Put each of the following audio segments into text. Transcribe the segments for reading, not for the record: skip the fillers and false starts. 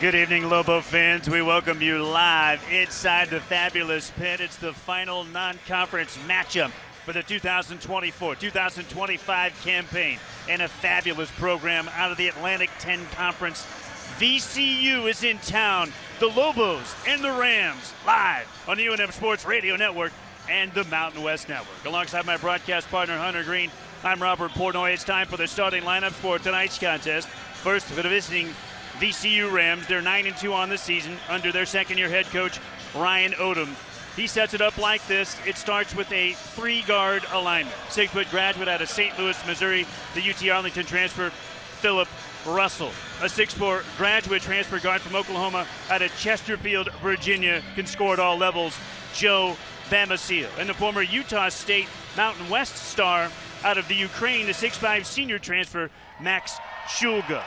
Good evening, Lobo fans. We welcome you live inside the fabulous pit. It's the final non-conference matchup for the 2024-2025 campaign, and a fabulous program out of the Atlantic 10 Conference. VCU is in town. The Lobos and the Rams live on the UNM Sports Radio Network and the Mountain West Network. Alongside my broadcast partner, Hunter Green, I'm Robert Portnoy. It's time for the starting lineups for tonight's contest. First, for the visiting VCU Rams, they're 9-2 on the season under their second-year head coach, Ryan Odom. He sets it up like this. It starts with a three-guard alignment. 6-foot graduate out of St. Louis, Missouri, the UT Arlington transfer, Philip Russell. A 6'4" graduate transfer guard from Oklahoma out of Chesterfield, Virginia, can score at all levels, Joe Bamasil. And the former Utah State Mountain West star out of the Ukraine, the 6'5" senior transfer, Max Shulga.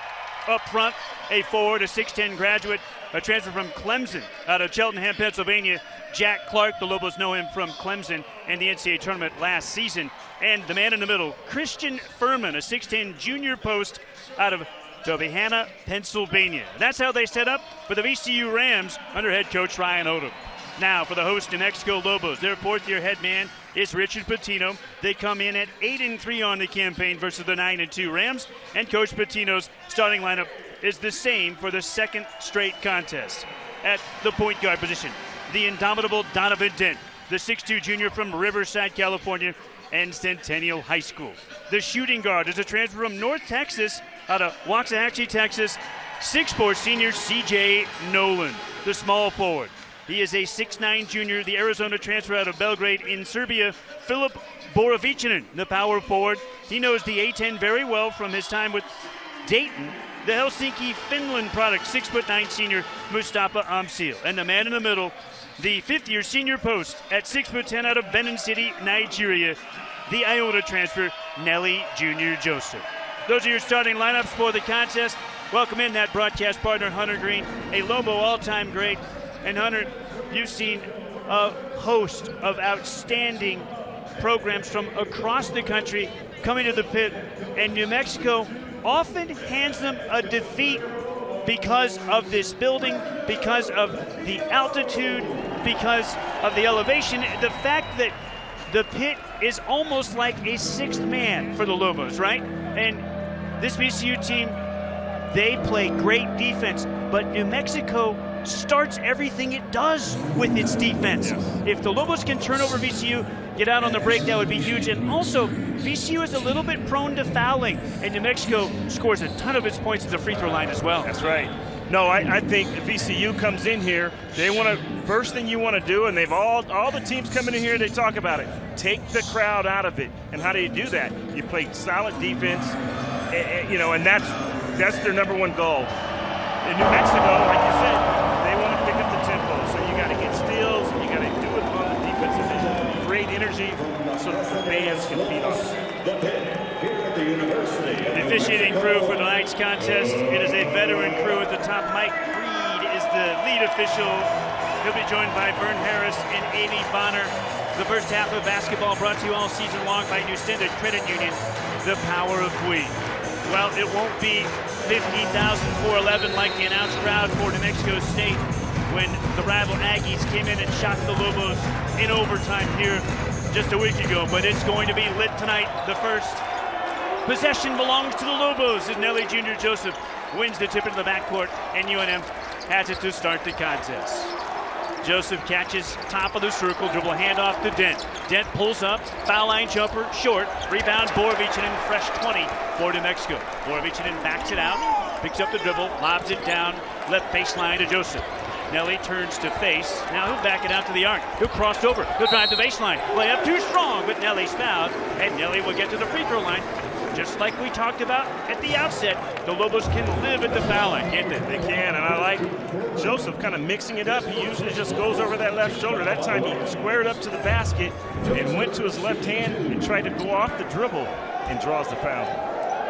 Up front, a forward, a 6'10" graduate, a transfer from Clemson out of Cheltenham, Pennsylvania, Jack Clark. The Lobos know him from Clemson and the NCAA tournament last season. And the man in the middle, Christian Furman, a 6'10" junior post out of Tobyhanna, Pennsylvania. That's how they set up for the VCU Rams under head coach Ryan Odom. Now for the host New Mexico Lobos, their fourth-year head man is Richard Pitino. They come in at 8-3 on the campaign versus the 9-2 Rams, and Coach Pitino's starting lineup is the same for the second straight contest. At the point guard position, the indomitable Donovan Dent, the 6'2" junior from Riverside, California, and Centennial High School. The shooting guard is a transfer from North Texas out of Waxahachie, Texas, 6'4" senior C.J. Nolan. The small forward, he is a 6'9" junior, the Arizona transfer out of Belgrade in Serbia, Filip Borovicinen. The power forward, he knows the A-10 very well from his time with Dayton. The Helsinki, Finland product, 6'9" senior Mustafa Amsil. And the man in the middle, the fifth-year senior post at 6'10" out of Benin City, Nigeria, the Iona transfer, Nelly Jr. Joseph. Those are your starting lineups for the contest. Welcome in that broadcast partner, Hunter Green, a Lobo all-time great. And Hunter, you've seen a host of outstanding programs from across the country coming to the pit, and New Mexico often hands them a defeat because of this building, because of the altitude, because of the elevation. The fact that the pit is almost like a sixth man for the Lobos, right? And this VCU team, they play great defense, but New Mexico starts everything it does with its defense. Yes. If the Lobos can turn over VCU, get out on the break, that would be huge. And also, VCU is a little bit prone to fouling, and New Mexico scores a ton of its points at the free throw line as well. That's right. No, I think if VCU comes in here, they want to, first thing you want to do, and they've all the teams coming in here, they talk about it, take the crowd out of it. And how do you do that? You play solid defense, and that's their number one goal. In New Mexico, like you said, they want to pick up the tempo. So you got to get steals, and you got to do it on the defensive end. Great energy so that the fans can feed on it. The officiating crew for tonight's contest, it is a veteran crew at the top. Mike Reed is the lead official. He'll be joined by Vern Harris and Amy Bonner. The first half of basketball brought to you all season long by New Standard Credit Union, the power of we. Well, it won't be 15,411 like the announced crowd for New Mexico State when the rival Aggies came in and shocked the Lobos in overtime here just a week ago. But it's going to be lit tonight. The first possession belongs to the Lobos as Nelly Jr. Joseph wins the tip into the backcourt, and UNM has it to start the contest. Joseph catches top of the circle, dribble handoff to Dent. Dent pulls up, foul line jumper, short. Rebound, Borovicinen, fresh 20 for New Mexico. Borovicinen backs it out, picks up the dribble, lobs it down, left baseline to Joseph. Nelly turns to face. Now he'll back it out to the arc. He'll cross over. He'll drive the baseline. Play up too strong, but Nelly's fouled, and Nelly will get to the free throw line. Just like we talked about at the outset, the Lobos can live at the foul line, can't they? They can, and I like Joseph kind of mixing it up. He usually just goes over that left shoulder. That time he squared up to the basket and went to his left hand and tried to go off the dribble and draws the foul.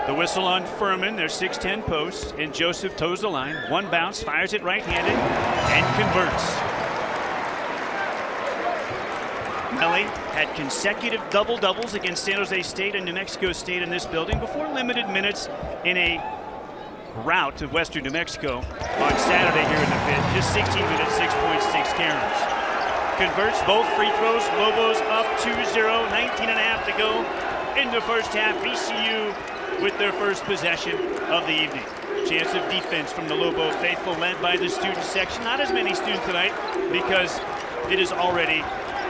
The whistle on Furman, their 6'10" post, and Joseph toes the line. One bounce, fires it right-handed, and converts. Nelly had consecutive double-doubles against San Jose State and New Mexico State in this building before limited minutes in a rout of Western New Mexico on Saturday here in the fifth. Just 16 minutes, 6.6 caroms. Converts both free throws. Lobos up 2-0, 19 and a half to go in the first half. VCU with their first possession of the evening. Chance of defense from the Lobo faithful, led by the student section. Not as many students tonight because it is already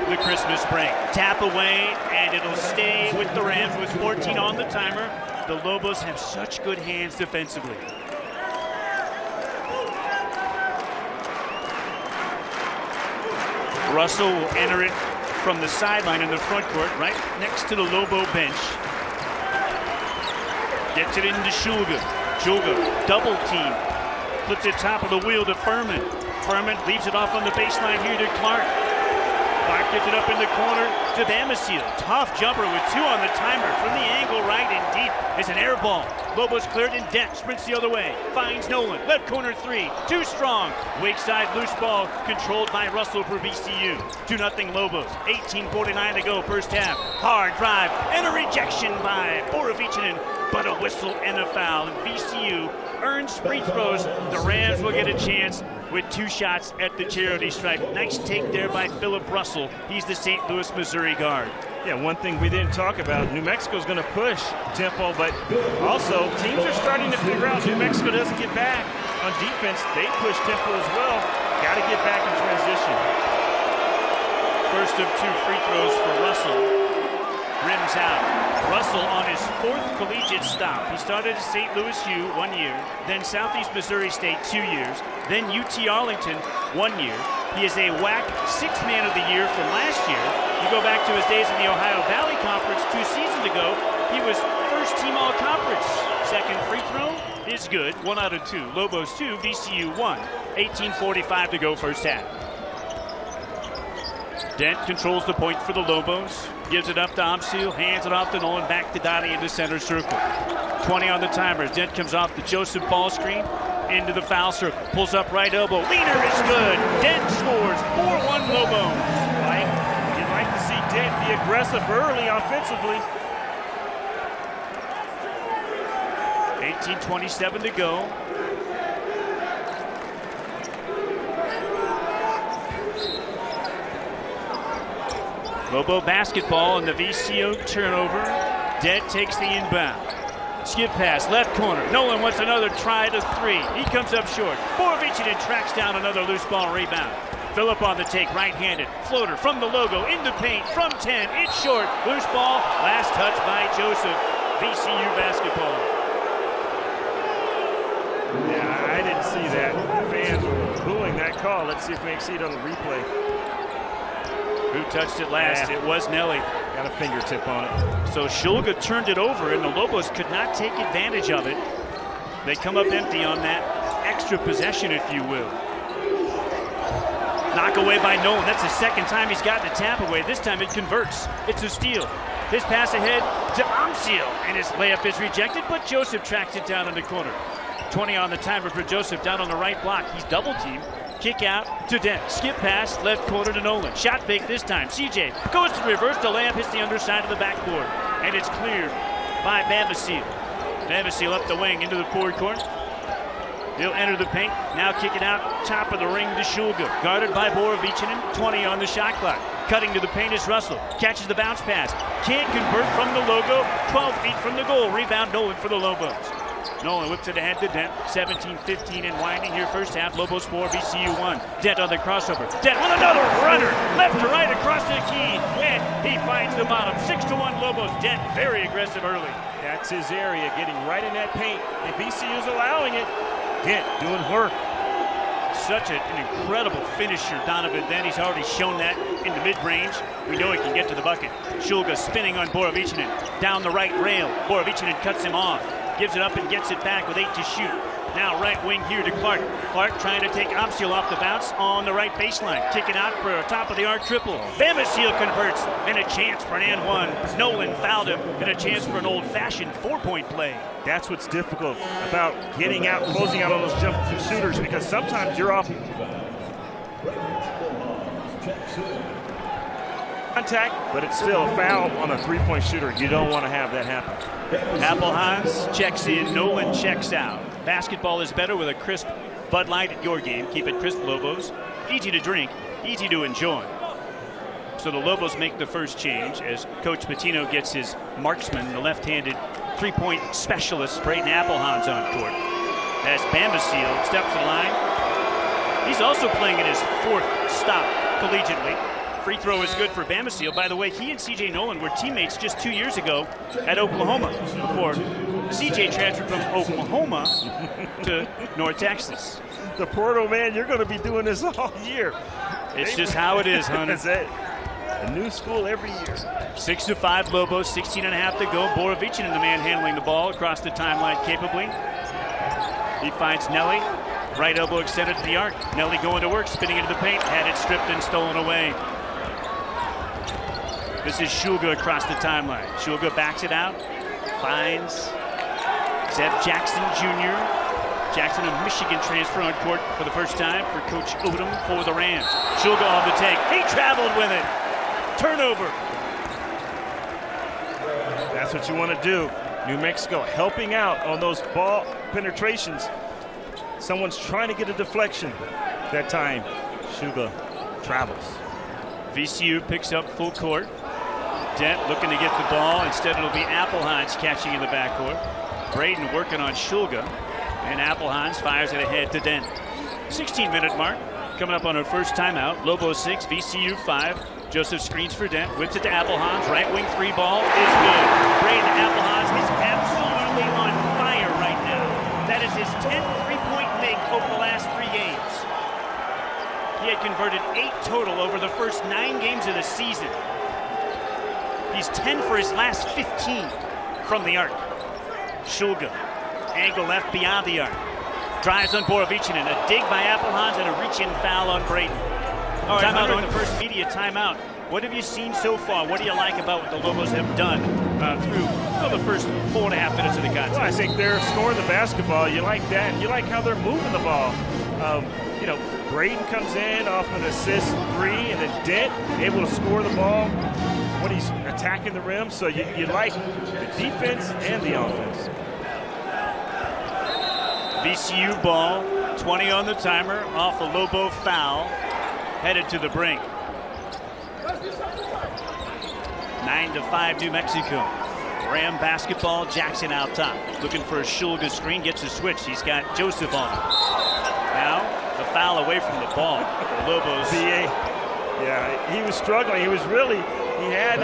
the Christmas break. Tap away, and it'll stay with the Rams with 14 on the timer. The Lobos have such good hands defensively. Russell will enter it from the sideline in the front court, right next to the Lobo bench. Gets it into Shulga. Shulga, double team. Flips it top of the wheel to Furman. Furman leaves it off on the baseline here to Clark. Clark gets it up in the corner to Bamasiel. Tough jumper with 2 on the timer from the angle right and deep. It's an air ball. Lobos cleared and Dent sprints the other way. Finds Nolan. Left corner 3. Too strong. Wake side loose ball controlled by Russell for VCU. 2-0 Lobos. 18:49 to go first half. Hard drive and a rejection by Borovichinen, but a whistle and a foul. And VCU earns free throws. The Rams will get a chance with 2 shots at the charity stripe. Nice take there by Philip Russell. He's the St. Louis, Missouri guard. Yeah, one thing we didn't talk about, New Mexico's going to push tempo, but also teams are starting to figure out New Mexico doesn't get back on defense. They push tempo as well. Got to get back in transition. First of 2 free throws for Russell. Rims out. Russell on his 4th collegiate stop. He started at St. Louis U 1 year, then Southeast Missouri State 2 years, then UT Arlington 1 year. He is a WAC 6th Man of the Year from last year. You go back to his days in the Ohio Valley Conference 2 seasons ago, he was first team all-conference. Second free throw is good, 1 out of 2. Lobos 2, VCU 1. 18:45 to go first half. Dent controls the point for the Lobos. Gives it up to Amsil, hands it off to Nolan, back to Dottie into center circle. 20 on the timer. Dent comes off the Joseph ball screen into the foul circle. Pulls up right elbow. Leaner is good. Dent scores. 4-1 Lobos. You'd like to see Dent be aggressive early offensively. 18:27 to go. Lobo basketball and the VCU turnover. Dent takes the inbound. Skip pass, left corner. Nolan wants another try to 3. He comes up short. Borovichinen tracks down another loose ball rebound. Phillip on the take, right-handed. Floater from the logo, in the paint, from 10. It's short. Loose ball, last touch by Joseph. VCU basketball. Yeah, I didn't see that. Fans were booing that call. Let's see if we can see it on the replay. Who touched it last? Yeah. It was Nelly. Got a fingertip on it. So Shulga turned it over, and the Lobos could not take advantage of it. They come up empty on that extra possession, if you will. Knock away by Nolan. That's the second time he's gotten a tap away. This time it converts. It's a steal. His pass ahead to Amsil, and his layup is rejected, but Joseph tracks it down in the corner. 20 on the timer for Joseph down on the right block. He's double-teamed. Kick out to Dent. Skip pass, left corner to Nolan. Shot fake this time. CJ goes to reverse. The layup hits the underside of the backboard. And it's cleared by Bamasiel. Bamasiel up the wing into the forward court. He'll enter the paint. Now kick it out. Top of the ring to Shulga. Guarded by Borovichinen. 20 on the shot clock. Cutting to the paint is Russell. Catches the bounce pass. Can't convert from the logo. 12 feet from the goal. Rebound Nolan for the Lobos. Nolan whips it ahead to Dent. 17-15 and winding here first half. Lobos 4, VCU 1. Dent on the crossover. Dent with another runner. Left to right across the key. And he finds the bottom. 6-1 Lobos. Dent very aggressive early. That's his area, getting right in that paint. If VCU's allowing it, Dent doing work. Such an incredible finisher, Donovan. Then he's already shown that in the mid-range. We know he can get to the bucket. Shulga spinning on Borovichinen. Down the right rail. Borovichinen cuts him off. Gives it up and gets it back with 8 to shoot. Now right wing here to Clark. Clark trying to take Amsil off the bounce on the right baseline. Kicking out for a top of the arc triple. Bamasiel converts and a chance for an and one. Nolan fouled him and a chance for an old-fashioned 4-point play. That's what's difficult about getting out, closing out on those jump shooters, because sometimes you're off contact, but it's still a foul on a 3-point shooter. You don't want to have that happen. Appelhans checks in, Nolan checks out. Basketball is better with a crisp Bud Light at your game. Keep it crisp, Lobos. Easy to drink, easy to enjoy. So the Lobos make the first change as Coach Pitino gets his marksman, the left-handed three-point specialist, Braden Applehans, on court. As Bambasil steps to the line. He's also playing in his 4th stop collegiately. Free throw is good for Bambasil. By the way, he and C.J. Nolan were teammates just 2 years ago at Oklahoma before C.J. transferred from Oklahoma to North Texas. The portal, man, you're going to be doing this all year. It's just how it is, Hunter. That's it. A new school every year. 6-5 Lobos, 16.5 to go. Borovicin, the man handling the ball across the timeline capably. He finds Nelly. Right elbow extended to the arc. Nelly going to work, spinning into the paint. Had it stripped and stolen away. This is Shulga across the timeline. Shulga backs it out. Finds Zeb Jackson Jr. Jackson, a Michigan transfer, on court for the first time for Coach Odom for the Rams. Shulga on the take. He traveled with it. Turnover. That's what you want to do. New Mexico helping out on those ball penetrations. Someone's trying to get a deflection that time. Shulga travels. VCU picks up full court. Dent looking to get the ball. Instead, it'll be Applehans catching in the backcourt. Braden working on Shulga. And Applehans fires it ahead to Dent. 16-minute mark. Coming up on our first timeout. Lobos 6, VCU 5. Joseph screens for Dent. Whips it to Applehans. Right wing three ball is good. Braden Applehans is absolutely on fire right now. That is his 10th three-point make over the last 3 games. He had converted 8 total over the first 9 games of the season. He's 10 for his last 15 from the arc. Shulga, angle left beyond the arc. Drives on Borovicin, and a dig by Applehans and a reach-in foul on Braden. All right, timeout on the first media timeout. What have you seen so far? What do you like about what the Lobos have done through the first 4.5 minutes of the contest? Well, I think they're scoring the basketball. You like that, and you like how they're moving the ball. Braden comes in off an assist 3, and then Dent able to score the ball when he's attacking the rim. So you like the defense and the offense. VCU ball, 20 on the timer, off a Lobo foul, headed to the brink. 9-5 New Mexico. Ram basketball, Jackson out top. Looking for a Shulga screen, gets a switch. He's got Joseph on him. Now, the foul away from the ball. The Lobos. Yeah, he was struggling. He had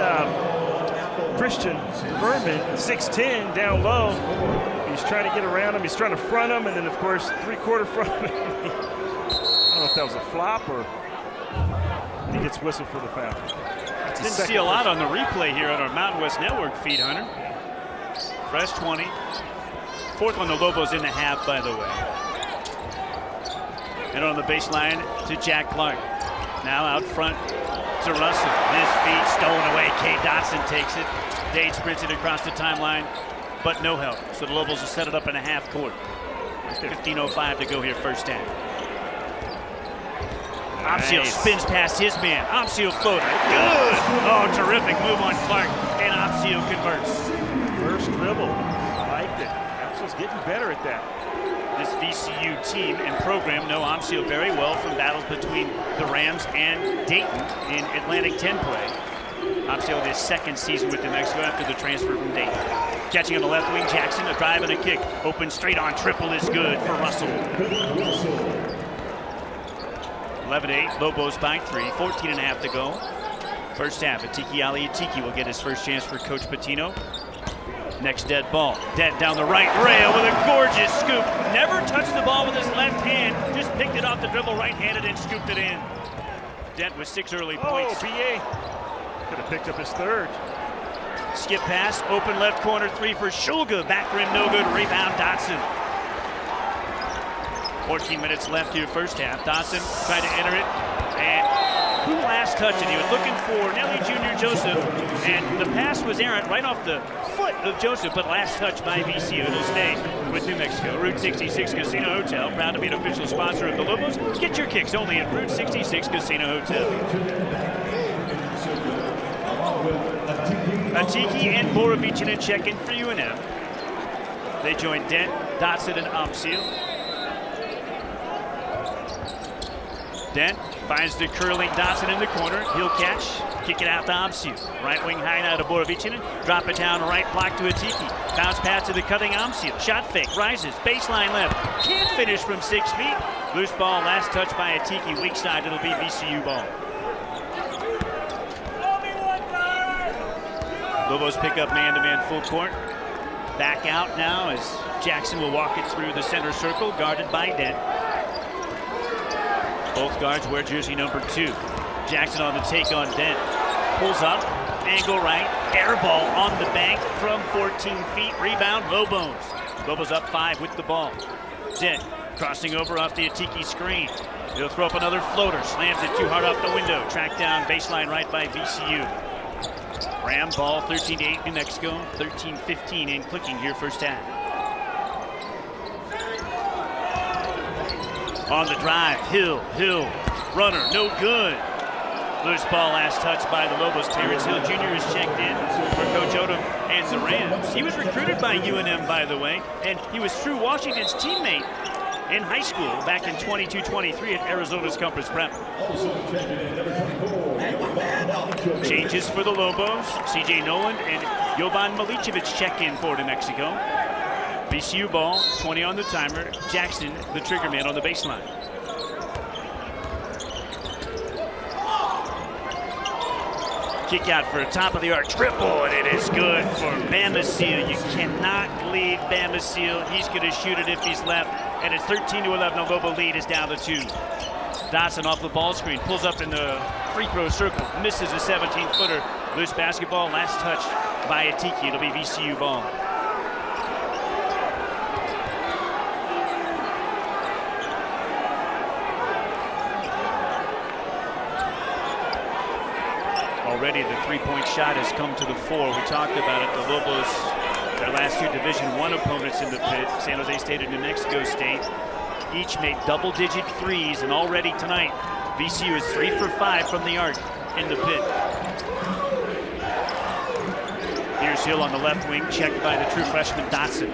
Christian Verman, 6'10", down low. He's trying to get around him. He's trying to front him, and then, of course, three-quarter front him. I don't know if that was a flop or he gets whistled for the foul. Didn't see a lot on the replay here on our Mountain West Network feed, Hunter. Fresh 20. 4th on the Lobos in the half, by the way. And on the baseline to Jack Clark. Now out front to Russell. His feet stolen away. Kay Dotson takes it. Dade sprints it across the timeline, but no help. So the Lobos will set it up in a half court. 15:05 to go here, first half. Opsio spins past his man. Opsio floater. Good. Oh, terrific move on Clark. And Opsio converts. First dribble. Liked it. Opsio's getting better at that. This VCU team and program know Opsio very well from battles between the Rams and Dayton in Atlantic 10 play. Opsio his 2nd season with New Mexico after the transfer from Dayton. Catching on the left wing, Jackson, a drive and a kick. Open straight on, triple is good for Russell. 11-8, Lobos by 3, 14.5 to go. First half, Atiki Ali-Atiki will get his first chance for Coach Pitino. Next dead ball. Dent down the right rail with a gorgeous scoop. Never touched the ball with his left hand. Just picked it off the dribble right-handed and scooped it in. Dent with 6 early points. BA could have picked up his 3rd. Skip pass, open left corner 3 for Shulga. Back rim no good, rebound Dotson. 14 minutes left here first half. Dotson tried to enter it, and who last touched it? He was looking for Nelly Jr. Joseph, and the pass was errant right off the foot of Joseph, but last touch by VCU. It'll stay with New Mexico. Route 66 Casino Hotel, proud to be an official sponsor of the Lobos. Get your kicks only at Route 66 Casino Hotel. Atiki and Borovicin check in for UNM. They join Dent, Dotson, and Amsil. Dent finds the curling Dotson in the corner. He'll catch, kick it out to Amsil. Right wing high now to Borovichinen. Drop it down right block to Atiki. Bounce pass to the cutting Amsil. Shot fake, rises, baseline left. Can't finish from 6 feet. Loose ball, last touch by Atiki. Weak side, it'll be VCU ball. Lobos pick up man-to-man full court. Back out now as Jackson will walk it through the center circle, guarded by Dent. Both guards wear jersey number 2. Jackson on the take on Dent. Pulls up, angle right, air ball on the bank from 14 feet. Rebound, Lobos. Lobos up 5 with the ball. Dent crossing over off the Atiki screen. He'll throw up another floater, slams it too hard off the window. Tracked down baseline right by VCU. Ram ball 13-8 New Mexico, 13-15 in clicking here first half. On the drive, Hill, runner, no good. Loose ball, last touch by the Lobos. Terrence Hill Jr. is checked in for Coach Odom and the Rams. He was recruited by UNM, by the way, and he was Drew Washington's teammate in high school back in 22-23 at Arizona's Compass Prep. Changes for the Lobos. CJ Noland and Jovan Milicevic check in for New Mexico. VCU ball, 20 on the timer. Jackson, the trigger man on the baseline. Kick out for a top of the arc triple, and it is good for Bamasil. You cannot lead Bamasil. He's going to shoot it if he's left, and it's 13-11. The Lobo lead is down to 2. Dotson off the ball screen, pulls up in the free throw circle, misses a 17-footer. Loose basketball, last touch by Atiki. It'll be VCU ball. Already the three-point shot has come to the fore. We talked about it. The Lobos, their last 2 Division I opponents in the pit, San Jose State and New Mexico State, each made double-digit threes, and already tonight, VCU is 3 for 5 from the arc in the pit. Here's Hill on the left wing, checked by the true freshman Dotson.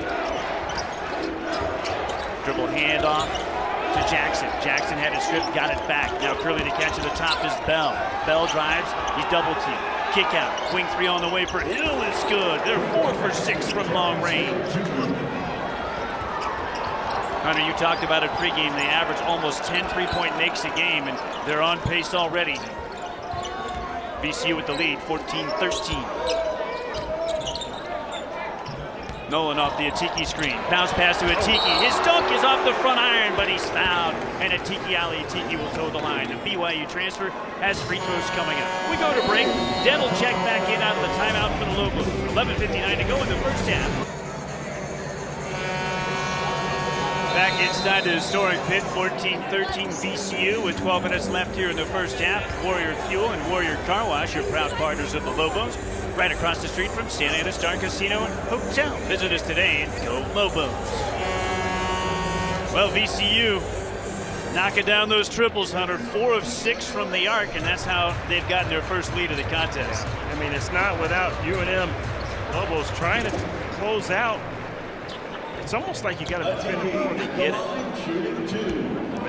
Dribble handoff to Jackson. Jackson had it stripped, got it back. Now curling to catch at the top is Bell. Bell drives, he's double teamed. Kick out, wing 3 on the way for Hill is good. They're 4 for 6 from long range. Hunter, you talked about it pregame. They average almost 10 3-point makes a game, and they're on pace already. VCU with the lead, 14-13. Nolan off the Atiki screen. Bounce pass to Atiki. His dunk is off the front iron, but he's fouled. And Atiki will toe the line. The BYU transfer has free throws coming up. We go to break. Dent will check back in out of the timeout for the Lobos. 11:59 to go in the first half. Back inside the historic pit, 14-13 VCU with 12 minutes left here in the first half. Warrior Fuel and Warrior Car Wash are proud partners of the Lobos, right across the street from Santa Ana Star Casino and Hotel. Visit us today and go Lobos. Well, VCU knocking down those triples, Hunter. 4 of 6 from the arc, and that's how they've gotten their first lead of the contest. I mean, it's not without UNM Lobos trying to close out. It's almost like you got to defend it before they get it.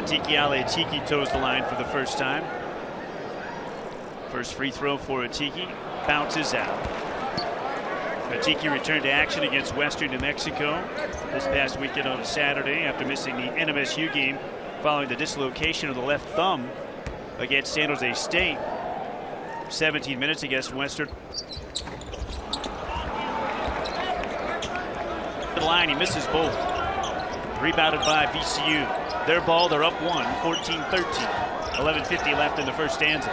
Atiki toes the line for the first time. First free throw for Atiki. Bounces out. Atiki returned to action against Western New Mexico this past weekend on Saturday after missing the NMSU game following the dislocation of the left thumb against San Jose State. 17 minutes against Western. The line, he misses both. Rebounded by VCU. Their ball, they're up 1, 14-13. 11:50 left in the first stanza.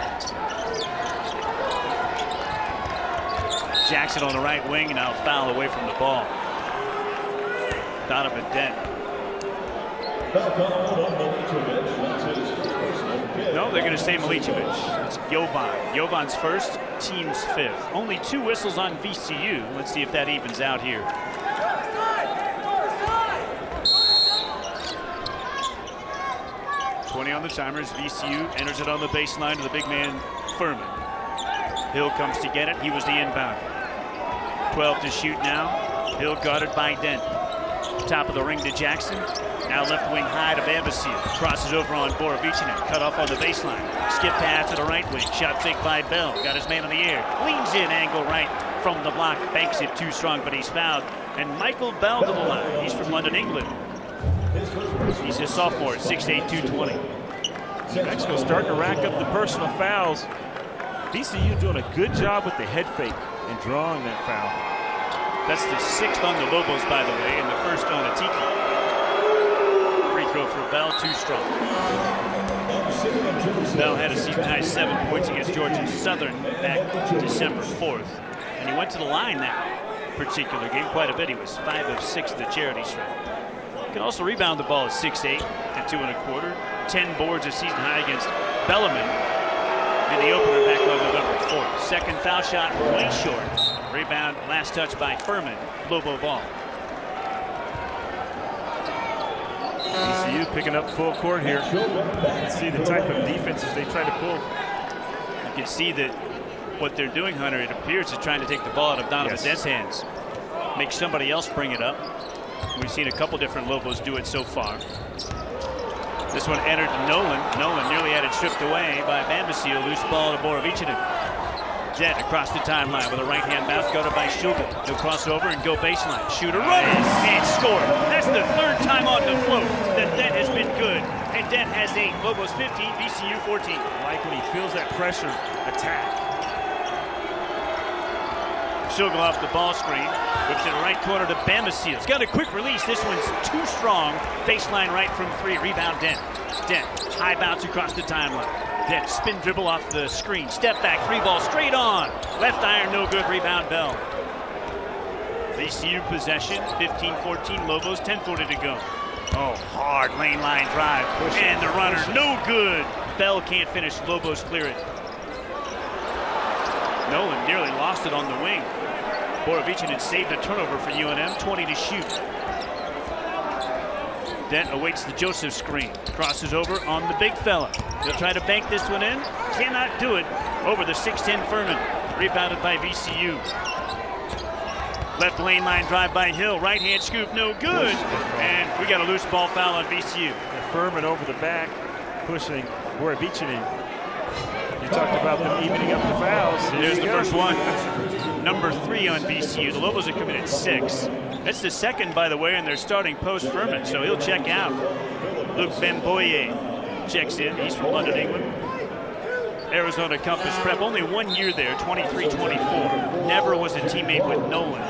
Jackson on the right wing, and now foul away from the ball. Donovan Dent. No, they're going to say Milicevic. It's Jovan. Jovan's first, team's 5th. Only 2 whistles on VCU. Let's see if that evens out here. On the timers, VCU enters it on the baseline to the big man Furman. Hill comes to get it. He was the inbound. 12 to shoot now. Hill guarded by Dent. Top of the ring to Jackson. Now left wing high to Bambasile. Crosses over on Borovichinen. Cut off on the baseline. Skip pass to the right wing. Shot fake by Bell. Got his man in the air. Leans in, angle right from the block. Banks it too strong, but he's fouled. And Michael Bell to the line. He's from London, England. He's a sophomore at 6'8", 220. New Mexico starting to rack up the personal fouls. VCU doing a good job with the head fake and drawing that foul. That's the 6th on the Lobos, by the way, and the 1st on Atiki. Free throw for Bell, too strong. Bell had a season-high 7 points against Georgia Southern back December 4th. And he went to the line that particular game quite a bit. He was 5 of 6 in the charity stripe. Can also rebound the ball at 6'8" and 2 1/4. 10 boards a season high against Bellarmine in the opener back on November 4th. Second foul shot way short. Rebound, last touch by Furman. Lobo ball. VCU picking up full court here. You can see the type of defenses they try to pull. You can see that what they're doing, Hunter, it appears is trying to take the ball out of Donovan Dent's hands. Make somebody else bring it up. We've seen a couple different Lobos do it so far. This one entered to Nolan. Nolan nearly had it stripped away by Bambasile. Loose ball to Borovichinen. Dent across the timeline with a right-hand bounce. Go to by Shulga. He'll cross over and go baseline. Shooter runner and score. That's the 3rd time on the float that Dent has been good. And Dent has 8. Lobos 15, VCU 14. Like when he feels that pressure, attack. Shulga off the ball screen. Whips it right corner to Bambasile. It's got a quick release. This one's too strong. Baseline right from 3. Rebound Dent. Dent. High bounce across the timeline. Dent spin dribble off the screen. Step back. 3 ball straight on. Left iron no good. Rebound Bell. VCU possession. 15-14 Lobos. 10:40 to go. Oh, hard lane line drive. And the runner no good. Bell can't finish. Lobos clear it. Nolan nearly lost it on the wing. Borovichinen saved a turnover for UNM, 20 to shoot. Dent awaits the Joseph screen. Crosses over on the big fella. He'll try to bank this one in. Cannot do it. Over the 6'10 Furman. Rebounded by VCU. Left lane line drive by Hill. Right hand scoop, no good. And we got a loose ball foul on VCU. Furman over the back, pushing Borovichinen. You talked about them evening up the fouls. There's the first one. Number 3 on VCU. The Lobos have committed 6. That's the 2nd, by the way, and they're starting post Furman, so he'll check out. Luke Bemboye checks in. He's from London, England. Arizona Compass Prep. Only 1 year there, 23-24. Never was a teammate with Nolan.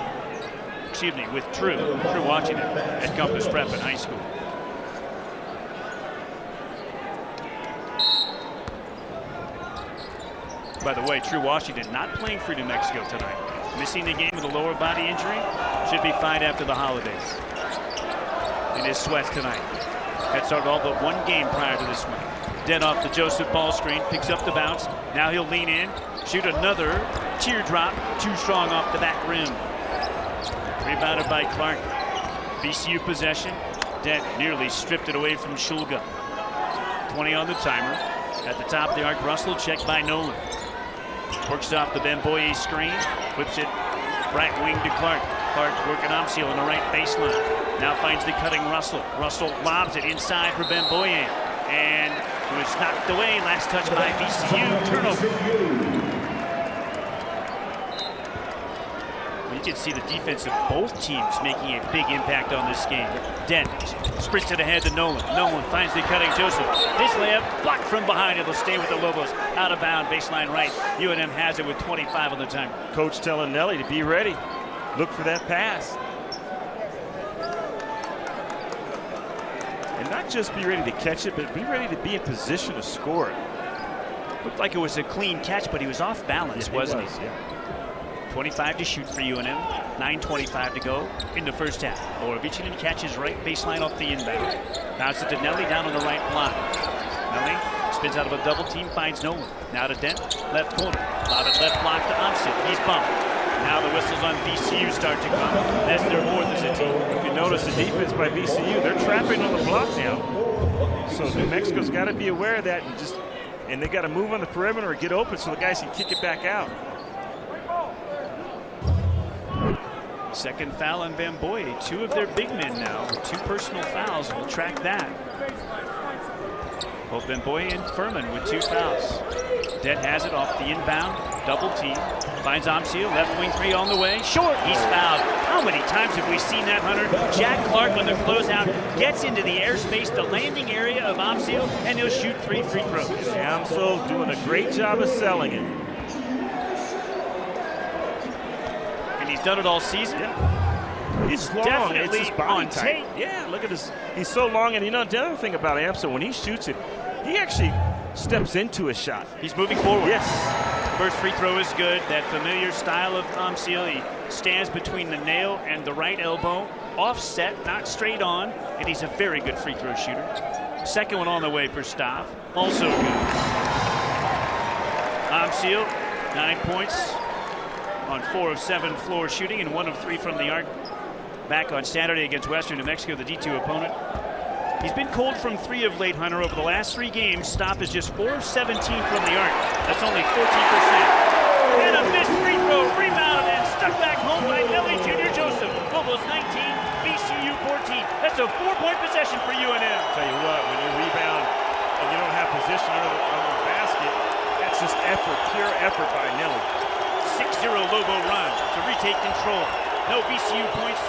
Excuse me, with True Washington at Compass Prep in high school. By the way, True Washington not playing for New Mexico tonight. Missing the game with a lower body injury. Should be fine after the holidays. In his sweats tonight. Had started all but 1 game prior to this one. Dent off the Joseph ball screen. Picks up the bounce. Now he'll lean in. Shoot another teardrop. Too strong off the back rim. Rebounded by Clark. VCU possession. Dent nearly stripped it away from Shulga. 20 on the timer. At the top of the arc, Russell checked by Nolan. Works off the Bemboye screen. Whips it right wing to Clark. Clark working Amsile on the right baseline. Now finds the cutting Russell. Russell lobs it inside for Bemboye. And it was knocked away. Last touch by VCU. Turnover. You can see the defense of both teams making a big impact on this game. Dent sprints it ahead to Nolan. Nolan finds the cutting Joseph. This layup blocked from behind. It'll stay with the Lobos. Out of bound, baseline right. UNM has it with 25 on the timer. Coach telling Nelly to be ready. Look for that pass. And not just be ready to catch it, but be ready to be in position to score it. Looked like it was a clean catch, but he was off balance, wasn't he? Yeah. 25 to shoot for UNM. 9:25 to go in the first half. Borovichinen catches right baseline off the inbound. Bounce it to Nelly down on the right block. Nelly spins out of a double team, finds Nolan. Now to Dent, left corner. Lob it left block to Amsile. He's bumped. Now the whistles on VCU start to come. That's their 4th as a team. If you notice the defense by VCU, they're trapping on the block now. So New Mexico's got to be aware of that and they got to move on the perimeter or get open so the guys can kick it back out. Second foul on Bamboye. Two of their big men now with 2 personal fouls. We'll track that. Both Bamboye and Furman with 2 fouls. Dent has it off the inbound. Double team. Finds Amsil. Left wing 3 on the way. Short. He's fouled. How many times have we seen that, Hunter? Jack Clark on the closeout gets into the airspace, the landing area of Amsil, and he'll shoot 3 free throws. Amsil doing a great job of selling it. And he's done it all season. Yeah. He's long. Definitely it's his body on type. tape. Yeah, look at this. He's so long, and you know the other thing about Amsil, when he shoots it, he actually steps into a shot. He's moving forward. Yes. First free throw is good. That familiar style of Amsil. He stands between the nail and the right elbow. Offset, not straight on. And he's a very good free throw shooter. Second one on the way for Stav. Also good. Amsil, 9 points on 4 of 7 floor shooting and 1 of 3 from the arc. Back on Saturday against Western New Mexico, the D2 opponent. He's been cold from 3 of late, Hunter. Over the last 3 games, Stav is just 4 of 17 from the arc. That's only 14%. And a missed free throw, rebounded and stuck back home by Nelly Jr. Joseph. Lobos 19, VCU 14. That's a 4-point possession for UNM. Tell you what, when you rebound and you don't have position on the basket, that's just effort, pure effort by Nelly. 6-0 Lobo run to retake control. No VCU points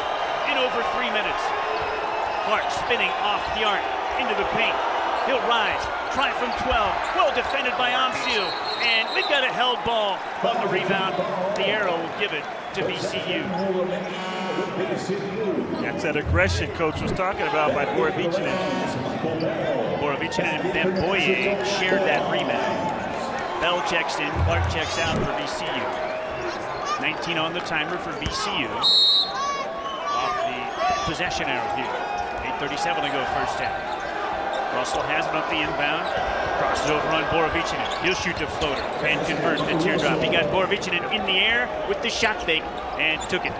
in over 3 minutes. Clark spinning off the arc into the paint. He'll rise, try from 12. Well defended by Amsil. And we've got a held ball on the rebound. The arrow will give it to VCU. That's that aggression Coach was talking about by Borovicinen. Borovicinen and Bamboye shared that rebound. Bell checks in, Clark checks out for VCU. 19 on the timer for VCU. Off the possession arrow here. 8:37 to go first half. Russell has it off the inbound. Crosses over on Borovicinen. He'll shoot the floater and convert the teardrop. He got Borovicinen in the air with the shot fake and took it.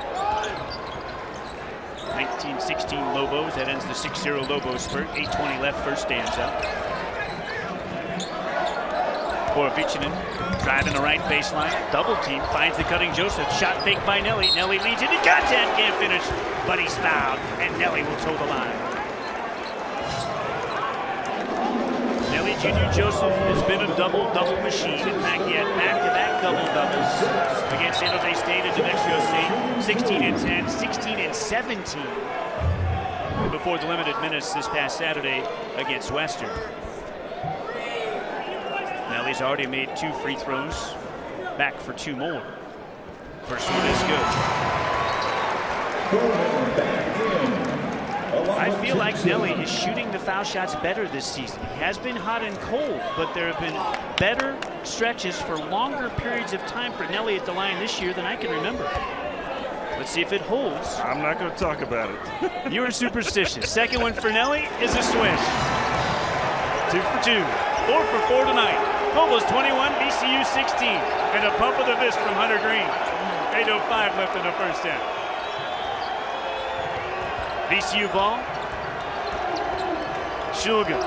19-16 Lobos. That ends the 6-0 Lobos spurt. 8:20 left, first stanza. Borovicinen driving the right baseline. Double team. Finds the cutting Joseph. Shot fake by Nelly. Nelly leads into contact. Can't finish. But he's fouled. And Nelly will toe the line. Nelly Jr. Joseph has been a double-double machine. In fact, he had back-to-back double-doubles against San Jose State and New Mexico State. 16 and 10, 16 and 17 before the limited minutes this past Saturday against Western. Nelly's already made 2 free throws. Back for 2 more. First one is good. I feel like Nelly is shooting the foul shots better this season. He has been hot and cold, but there have been better stretches for longer periods of time for Nelly at the line this year than I can remember. Let's see if it holds. I'm not going to talk about it. You were superstitious. Second one for Nelly is a swish. 2 for 2. 4 for 4 tonight. Lobos 21, VCU 16. And a pump of the fist from Hunter Green. 8:05 left in the first half. VCU ball. Shulga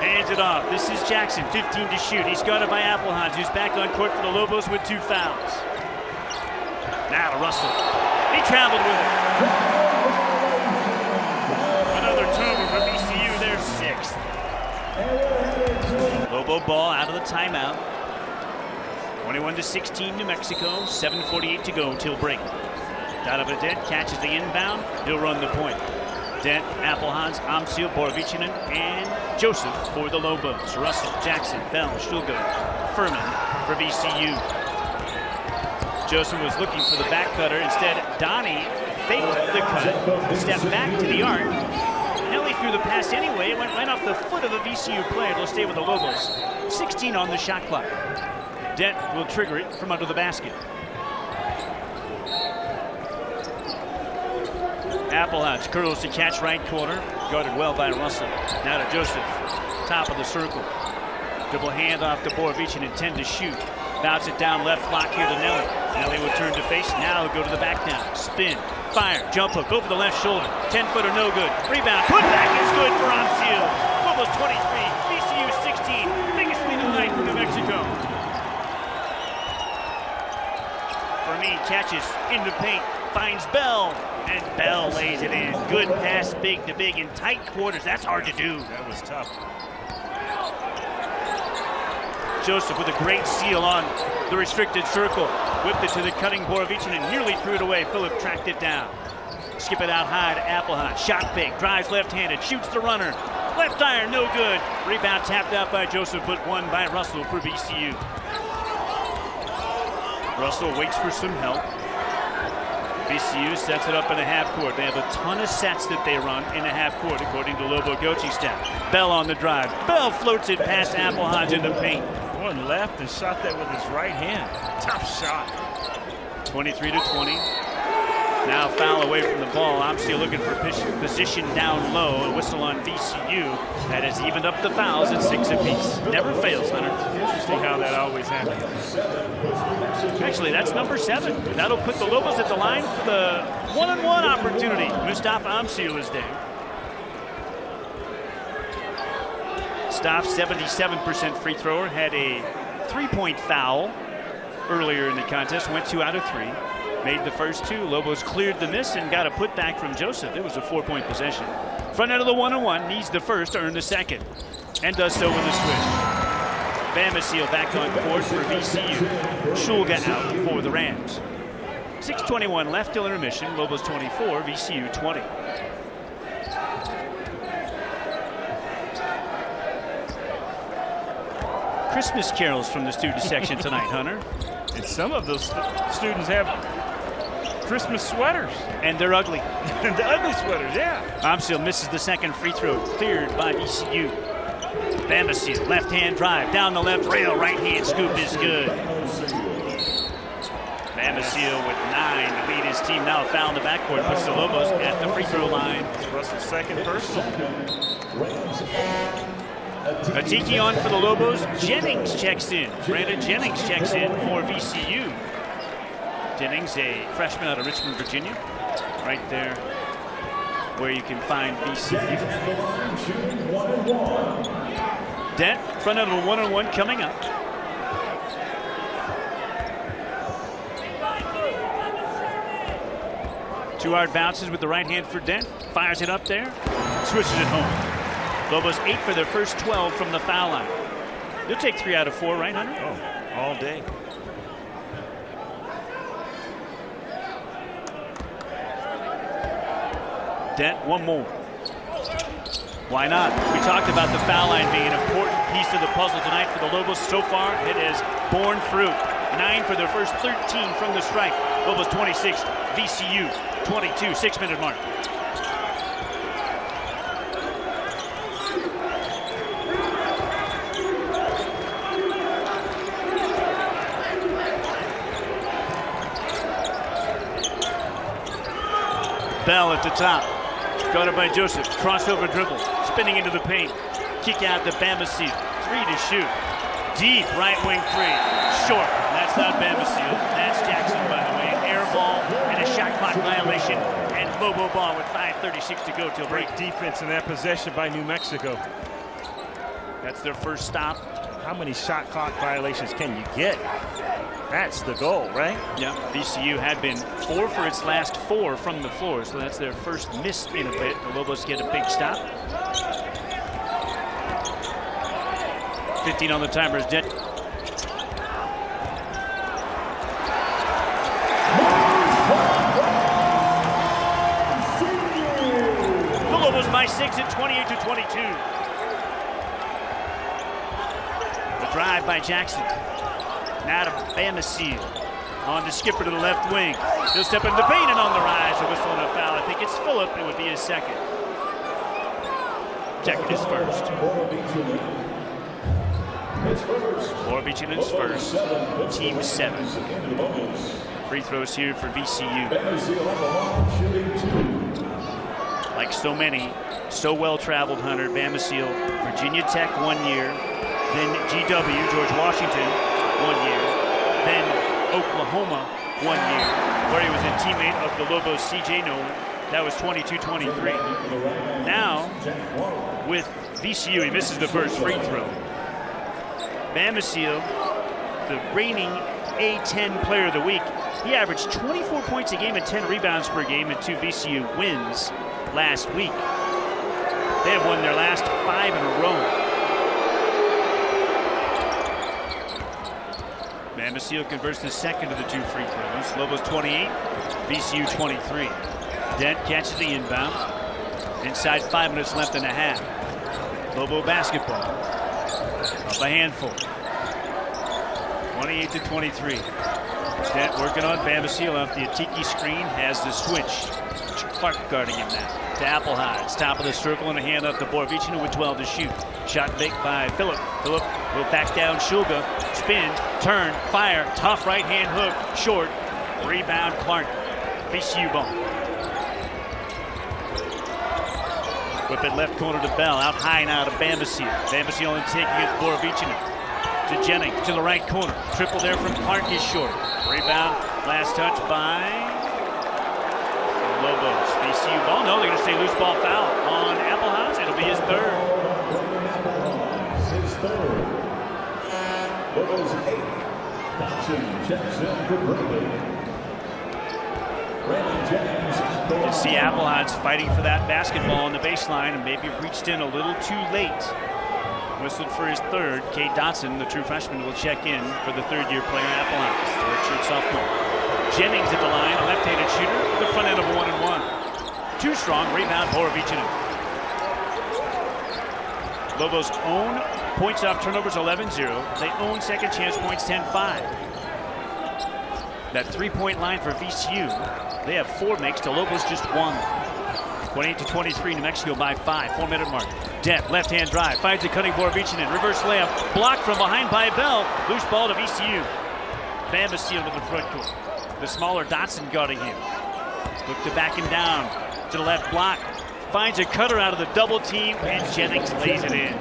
hands it off. This is Jackson, 15 to shoot. He's guarded by Applehans, who's back on court for the Lobos with 2 fouls. Now to Russell. He traveled with it. Another turnover for VCU, their 6th. Lobo ball out of the timeout. 21-16 New Mexico, 7:48 to go until break. Donovan Dent catches the inbound. He'll run the point. Dent, Applehans, Amsil, Borovicinen, and Joseph for the Lobos. Russell, Jackson, Bell, Shulga, Furman for VCU. Joseph was looking for the back cutter. Instead, Donnie faked the cut, stepped back to the arc. Nelly threw the pass anyway. It went right off the foot of a VCU player. It'll stay with the Lobos. 16 on the shot clock. Dent will trigger it from under the basket. Applehans curls to catch right corner. Guarded well by Russell. Now to Joseph. Top of the circle. Dribble hand off to Borovicinen, 10 to shoot. Bounce it down left block here to Nelly. Nelly will turn to face. Now he'll go to the back down. Spin. Fire. Jump hook over the left shoulder. 10-footer no good. Rebound. Put back is good for Amsil. Lobos 23. VCU 16. Biggest lead of the night for New Mexico. Fermin catches in the paint. finds Bell, and Bell lays it in. Good pass, big to big, in tight quarters. That's hard to do. That was tough. Joseph with a great seal on the restricted circle. Whipped it to the cutting Borovichinen and nearly threw it away. Phillip tracked it down. Skip it out high to Applehot. Shot fake, drives left-handed, shoots the runner. Left iron, no good. Rebound tapped out by Joseph, but won by Russell for VCU. Russell waits for some help. VCU sets it up in the half court. They have a ton of sets that they run in the half court, according to Lobo coaching staff. Bell on the drive. Bell floats it past Applehot in the paint. One left and shot that with his right hand. Tough shot. 23-20. Now foul away from the ball. Amsey looking for position down low. A whistle on VCU. That has evened up the fouls at 6 apiece. Never fails, Hunter. Interesting how that always happens. Actually, that's number 7. That'll put the Lobos at the line for the one-on-one opportunity. Mustafa Amsey is there. Staff, 77% free thrower, had a 3-point foul earlier in the contest. Went 2 out of 3. Made the first 2. Lobos cleared the miss and got a putback from Joseph. It was a 4-point possession. Front end of the one-on-one, needs the first to earn the second. And does so with a switch. Bamasil back on court for VCU. Shulga out for the Rams. 6:21 left till intermission. Lobos 24, VCU 20. Christmas carols from the student section tonight, Hunter. And some of those students have Christmas sweaters. And they're ugly. And the ugly sweaters, yeah. Amsil misses the second free throw. Cleared by VCU. Bamasil, left-hand drive. Down the left rail. Right-hand scoop is good. Bamasil with 9 to lead his team. Now a foul in the backcourt. Puts the Lobos at the free throw line. Russell's second personal. Atiki on for the Lobos. Jennings checks in. Brandon Jennings checks in for VCU. Jennings, a freshman out of Richmond, Virginia. Right there where you can find VCU. Dent, front of a one-on-one coming up. Two hard bounces with the right hand for Dent. Fires it up there. Switches it home. Lobos 8 for their first 12 from the foul line. They'll take 3 out of 4, right, Hunter? Oh, all day. Dent, one more. Why not? We talked about the foul line being an important piece of the puzzle tonight for the Lobos. So far, it has borne fruit. 9 for their first 13 from the strike. Lobos 26, VCU 22, 6-minute mark. Bell at the top. Guarded by Joseph. Crossover dribble. Spinning into the paint. Kick out to Bamasil. 3 to shoot. Deep right wing 3. Short. That's not Bamasil. That's Jackson, by the way. An air ball and a shot clock violation. And Lobo ball with 5:36 to go till break. Great defense in that possession by New Mexico. That's their first stop. How many shot clock violations can you get? That's the goal, right? Yeah, VCU had been 4 for its last 4 from the floor, so that's their first miss in a bit. The Lobos get a big stop. 15 on the timer is Dent. The Lobos by 6 at 28-22. The drive by Jackson. Now to Bamasil. On to Skipper to the left wing. He'll step into the paint and on the rise. A whistle and a foul. I think it's Phillip. It would be his second. Checking his first. Borovichinen first. Team 7. Free throws here for VCU. Like so many, so well-traveled, Hunter. Bamasil, Virginia Tech 1 year. Then GW, George Washington, 1 year. Then Oklahoma 1 year, where he was a teammate of the Lobos CJ Nolan. That was 22-23. Now, with VCU, he misses the first free throw. Bamasil, the reigning A10 Player of the Week. He averaged 24 points a game and 10 rebounds per game in 2 VCU wins last week. They have won their last 5 in a row. Bambasile converts the second of the 2 free throws. Lobos 28, VCU 23. Dent catches the inbound. Inside 5 minutes left and a half. Lobo basketball. Up a handful. 28-23. Dent working on Bambasile off the Atiki screen. Has the switch. Clark guarding him now. To Applehides. Top of the circle and a hand up to Borovicino with 12 to shoot. Shot baked by Phillip. Phillip will back down Shulga. Spin, turn, fire. Tough right hand hook. Short. Rebound Clark. VCU ball. Whip it left corner to Bell. Out high now to Bambasile. Bambasile and taking it to Borovicino. To Jennings to the right corner. Triple there from Clark is short. Rebound. Last touch by Lobos. VCU ball. No, they're going to say loose ball foul on Applehouse. It'll be his third. His third. Lobos 8. Thompson checks in for Pregame. You can see Applehides fighting for that basketball on the baseline and maybe reached in a little too late. Whistled for his third. Cade Dotson, the true freshman, will check in for the third-year player, Applehides, the redshirt sophomore. Jennings at the line, a left-handed shooter, the front end of a 1-and-1. Too strong, rebound, Borovicino. Lobos own points off turnovers 11-0. They own second chance points 10-5. That three-point line for VCU, they have 4 makes to Lobos just 1. 28-23, New Mexico by 5. 4-minute mark. Dent, left-hand drive, finds the cutting Borovicino. Reverse layup, blocked from behind by Bell. Loose ball to VCU. Bambasile to the front court. The smaller Dotson guarding him. Look to back him down. To the left block. Finds a cutter out of the double team, and Jennings lays it in.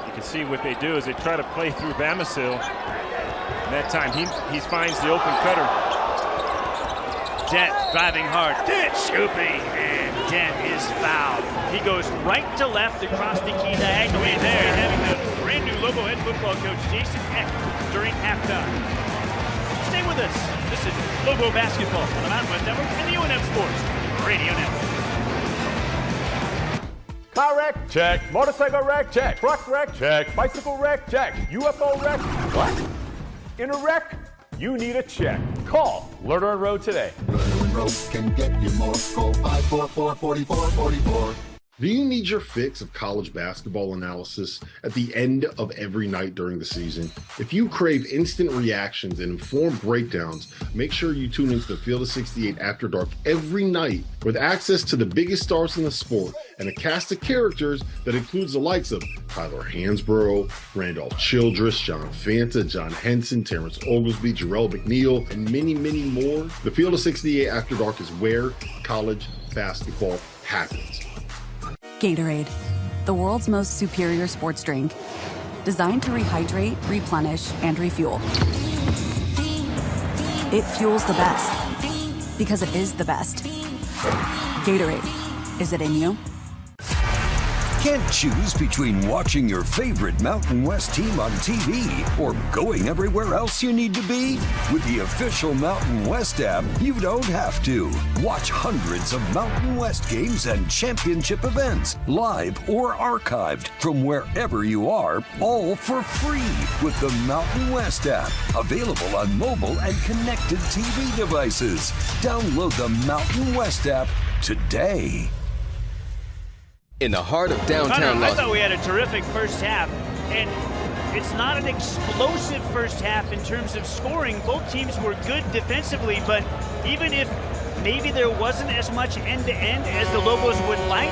You can see what they do is they try to play through Bambasile. And that time he finds the open cutter. Dent driving hard. Dent scooping, and Dent is fouled. He goes right to left across the key diagonally there, having the brand new Lobo head football coach Jason Eck during halftime. Stay with us. This is Lobo basketball on the Mountain West Network and the UNM Sports Radio Network. Car wreck? Check. Motorcycle wreck? Check. Truck wreck? Check. Bicycle wreck? Check. UFO wreck? What? In a wreck? You need a check. Call Lerner and Road today. Lerner and Road can get you more. Call 544-4444. Do you need your fix of college basketball analysis at the end of every night during the season? If you crave instant reactions and informed breakdowns, make sure you tune into the Field of 68 After Dark every night with access to the biggest stars in the sport and a cast of characters that includes the likes of Tyler Hansborough, Randolph Childress, John Fanta, John Henson, Terrence Oglesby, Jarrell McNeil, and many, many more. The Field of 68 After Dark is where college basketball happens. Gatorade, the world's most superior sports drink. Designed to rehydrate, replenish, and refuel. It fuels the best because it is the best. Gatorade, is it in you? Can't choose between watching your favorite Mountain West team on TV or going everywhere else you need to be? With the official Mountain West app, you don't have to. Watch hundreds of Mountain West games and championship events, live or archived, from wherever you are, all for free with the Mountain West app. Available on mobile and connected TV devices. Download the Mountain West app today. In the heart of downtown I thought we had a terrific first half, and it's not an explosive first half in terms of scoring. Both teams were good defensively, but even if maybe there wasn't as much end-to-end as the Lobos would like,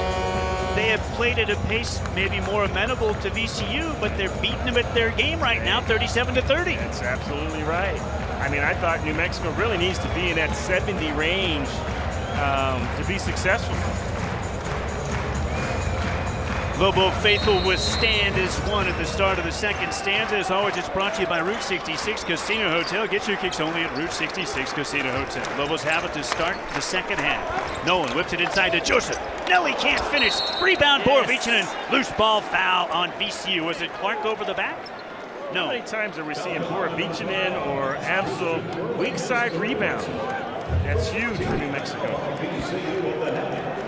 they have played at a pace maybe more amenable to VCU, but they're beating them at their game right now, 37-30. That's absolutely right. I mean, I thought New Mexico really needs to be in that 70 range to be successful. Lobo faithful withstand is one at the start of the second stanza. As always, it's brought to you by Route 66 Casino Hotel. Get your kicks only at Route 66 Casino Hotel. Lobos have it to start the second half. Nolan whips it inside to Joseph. Nelly can't finish. Rebound, Borovicino. Loose ball foul on VCU. Was it Clark over the back? No. How many times are we seeing Borovichinen or Amsel weak side rebound? That's huge for New Mexico.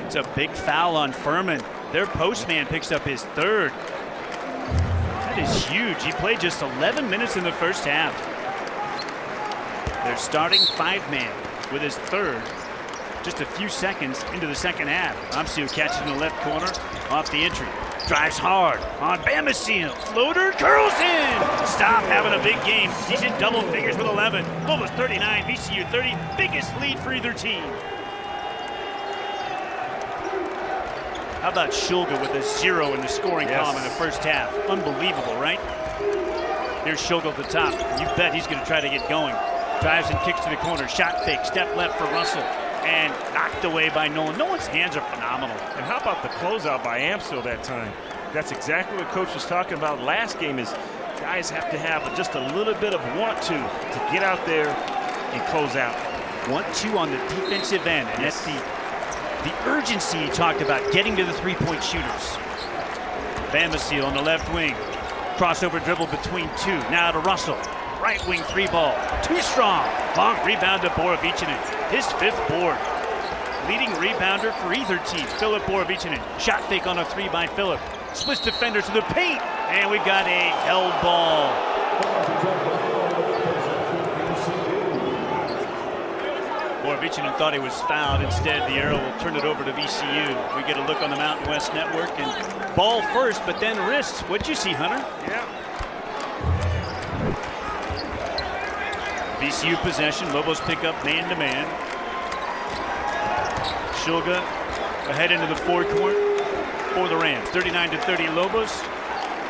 It's a big foul on Furman. Their postman picks up his third. That is huge. He played just 11 minutes in the first half. They're starting 5-man with his third just a few seconds into the second half. Amsel catches in the left corner off the entry. Drives hard on Bamasil. Floater curls in. Stop having a big game. He's in double figures with 11. Lobos 39, VCU 30. Biggest lead for either team. How about Shulga with a 0 in the scoring column in the first half? Unbelievable, right? Here's Shulga at the top. You bet he's going to try to get going. Drives and kicks to the corner. Shot fake. Step left for Russell. And knocked away by Nolan. Nolan's hands are phenomenal. And how about the closeout by Amsel that time? That's exactly what Coach was talking about last game is guys have to have just a little bit of want to get out there and close out. Want to on the defensive end. And that's the urgency he talked about, getting to the three-point shooters. Bamasil on the left wing. Crossover dribble between two. Now to Russell. Right wing three ball. Too strong. Long rebound to Borovichinen. His 5th board. Leading rebounder for either team. Philip Borovichinen. Shot fake on a 3 by Philip. Splits defender to the paint. And we've got a held ball. Borovichinen thought he was fouled. Instead, the arrow will turn it over to VCU. We get a look on the Mountain West Network. And ball first, but then wrist. What'd you see, Hunter? Yeah. VCU possession. Lobos pick up man-to-man. Shulga ahead into the forecourt for the Rams. 39-30 Lobos.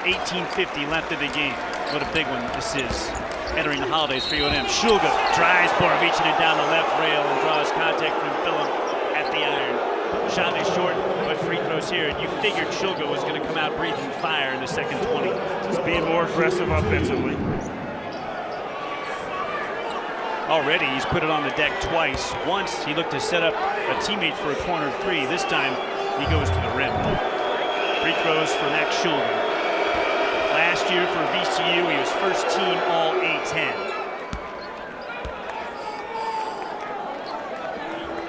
18:50 left of the game. What a big one this is. Entering the holidays for UNM. Shulga drives Borovichinen down the left rail and draws contact from Phillip at the iron. Shot is short, but free throws here. And you figured Shulga was going to come out breathing fire in the second 20. Just being more aggressive offensively. Already, he's put it on the deck twice. Once, he looked to set up a teammate for a corner 3. This time, he goes to the rim. Free throws for Max Shulga. Last year for VCU, he was first team all A10.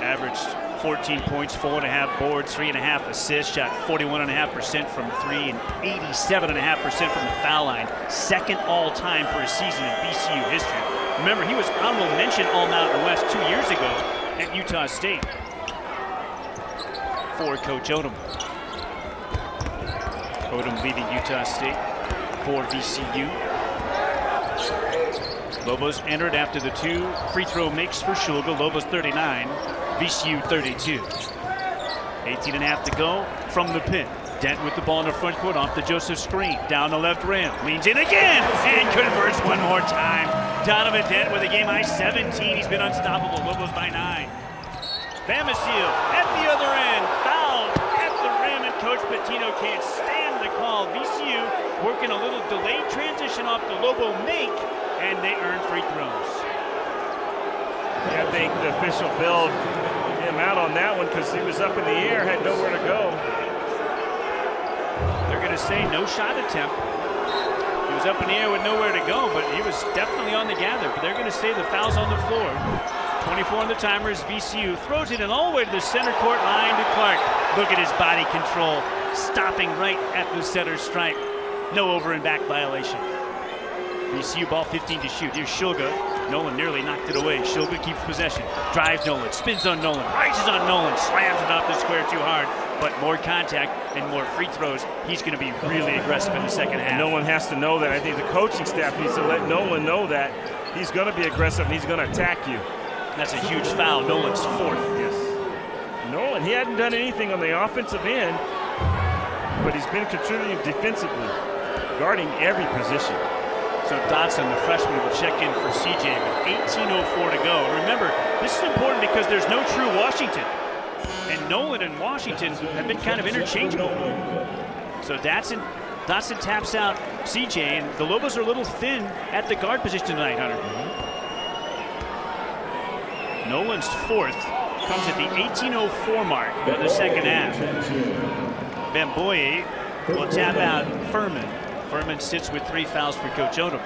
Averaged 14 points, 4.5 boards, 3.5 assists, shot 41.5% from 3 and 87.5% from the foul line. Second all-time for a season in VCU history. Remember, he was honorable mention All-Mountain West 2 years ago at Utah State for Coach Odom. Odom leaving Utah State for VCU. Lobos entered after the 2 free throw makes for Shulga. Lobos 39, VCU 32. 18.5 to go from the pin. Dent with the ball in the front court off the Joseph screen. Down the left rim. Leans in again and converts one more time. Donovan Dent with a game high 17. He's been unstoppable. Lobos by 9. Bamasil at the other end. Fouled at the rim, and Coach Patino can't stand the call. VCU working a little delayed transition off the Lobo make, and they earn free throws. Yeah, I think the official bailed him out on that one because he was up in the air, had nowhere to go. They're going to say no shot attempt. He was up in the air with nowhere to go, but he was definitely on the gather. But they're going to say the foul's on the floor. 24 on the timer as VCU throws it in all the way to the center court line to Clark. Look at his body control, stopping right at the center stripe. No over and back violation. VCU ball 15 to shoot. Here's Shulga. Nolan nearly knocked it away. Shulga keeps possession. Drives Nolan. Spins on Nolan. Rises on Nolan. Slams it off the square too hard. But more contact and more free throws. He's going to be really aggressive in the second half. And Nolan has to know that. I think the coaching staff needs to let Nolan know that he's going to be aggressive and he's going to attack you. That's a huge foul. Nolan's 4th. Yes. Nolan, he hadn't done anything on the offensive end, but he's been contributing defensively, guarding every position. So Dotson, the freshman, will check in for CJ with 18:04 to go. Remember, this is important because there's no true Washington. And Nolan and Washington have been kind of interchangeable. So Dotson taps out CJ, and the Lobos are a little thin at the guard position tonight, Hunter. Nolan's 4th comes at the 18:04 mark of the second half. Bamboye will tap out Furman. Furman sits with 3 fouls for Coach Donovan.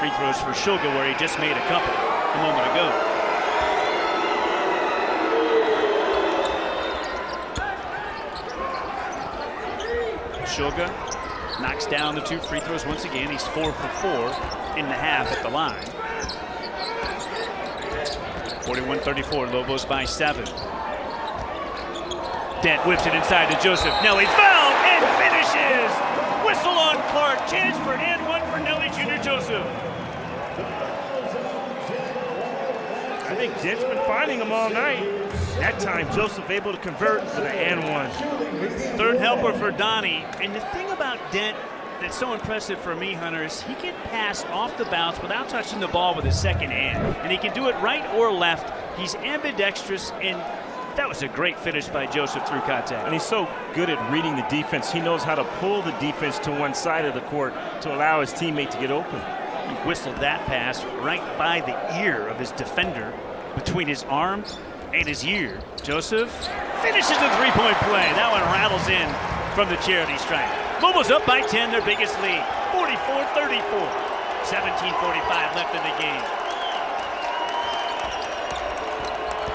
Free throws for Shulga, where he just made a couple a moment ago. Shulga knocks down the 2 free throws once again. He's 4 for 4 in the half at the line. 41-34, Lobos by 7. Dent whips it inside to Joseph. Nelly fouled and finishes! Whistle on Clark. Chance for and 1 for Nelly Jr. Joseph. I think Dent's been finding him all night. That time, Joseph able to convert to the and 1. Third helper for Donnie. And the thing about Dent that's so impressive for me, Hunter, is he can pass off the bounce without touching the ball with his second hand. And he can do it right or left. He's ambidextrous, and that was a great finish by Joseph through contact. And he's so good at reading the defense. He knows how to pull the defense to one side of the court to allow his teammate to get open. He whistled that pass right by the ear of his defender, between his arm and his ear. Joseph finishes the three-point play. That one rattles in from the charity stripe. Lobos up by 10, their biggest lead, 44-34. 17:45 left in the game.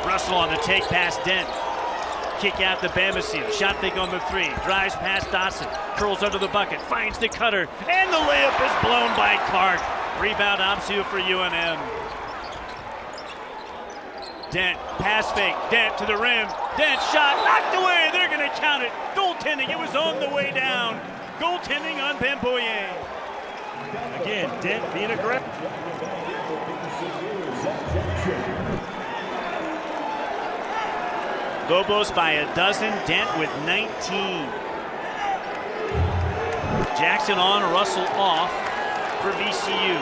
Russell on the take past Dent. Kick out to Bamasiel. Shot fake on the 3. Drives past Dotson. Curls under the bucket. Finds the cutter. And the layup is blown by Clark. Rebound Amsiu for UNM. Dent, pass fake. Dent to the rim. Dent shot knocked away. They're going to count it. Goaltending. It was on the way down. Goaltending on Bamboye. Again, Dent being aggressive. Lobos by a dozen, Dent with 19. Jackson on, Russell off for VCU.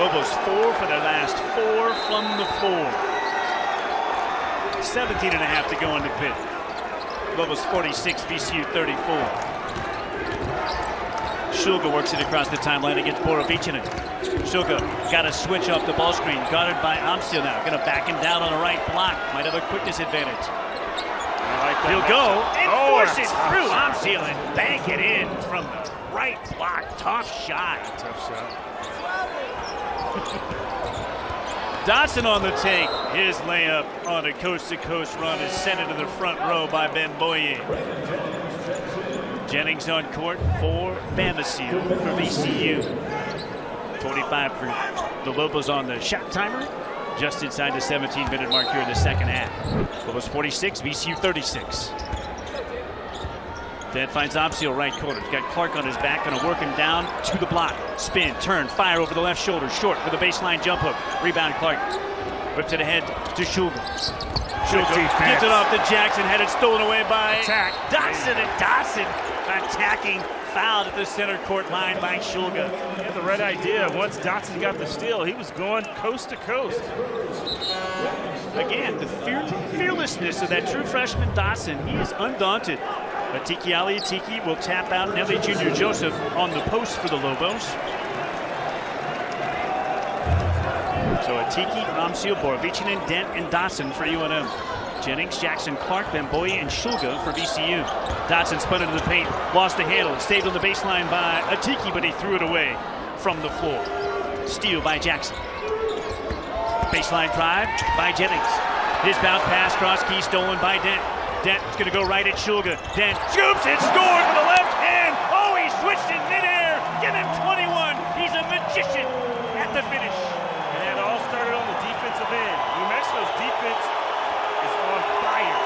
Lobos 4 for their last 4 from the floor. 17.5 to go in the pit. Lobos 46, VCU 34. Shulga works it across the timeline against Borovichinen. Shulga got a switch off the ball screen, guarded by Amsiel now. Going to back him down on the right block. Might have a quickness advantage. He'll go and force it through Amsiel and bank it in from the right block. Tough shot. Dotson on the take. His layup on a coast-to-coast run is sent into the front row by Bamboye. Jennings on court for Bamasiel for VCU. 25 for the Lobos on the shot timer. Just inside the 17-minute mark here in the second half. Lobos 46, VCU 36. Dent finds Amsiel right corner. He's got Clark on his back, going to work him down to the block. Spin, turn, fire over the left shoulder. Short with a baseline jump hook. Rebound Clark. Whips it ahead to Shulga. Shulga gets it off to Jackson. Had it stolen away by Dotson. And Dotson attacking, fouled at the center court line by Shulga. He had the right idea. Once Dotson got the steal, he was going coast to coast. Again, the fearlessness of that true freshman Dotson. He is undaunted. Atiki Aliatiki will tap out Nelly Jr. Joseph on the post for the Lobos. So Atiki, Amsiel, Borovichinen, Dent, and Dotson for UNM. Jennings, Jackson, Clark, Bamboye, and Shulga for VCU. Dotson spun into the paint, lost the handle, saved on the baseline by Atiki, but he threw it away from the floor. Steal by Jackson. Baseline drive by Jennings. His bounce pass, cross key stolen by Dent. Dent is going to go right at Shulga. Dent scoops and scores with the left hand. Oh, he switched in midair. Get him 21. He's a magician at the finish. And it all started on the defensive end. New Mexico's defense is on fire.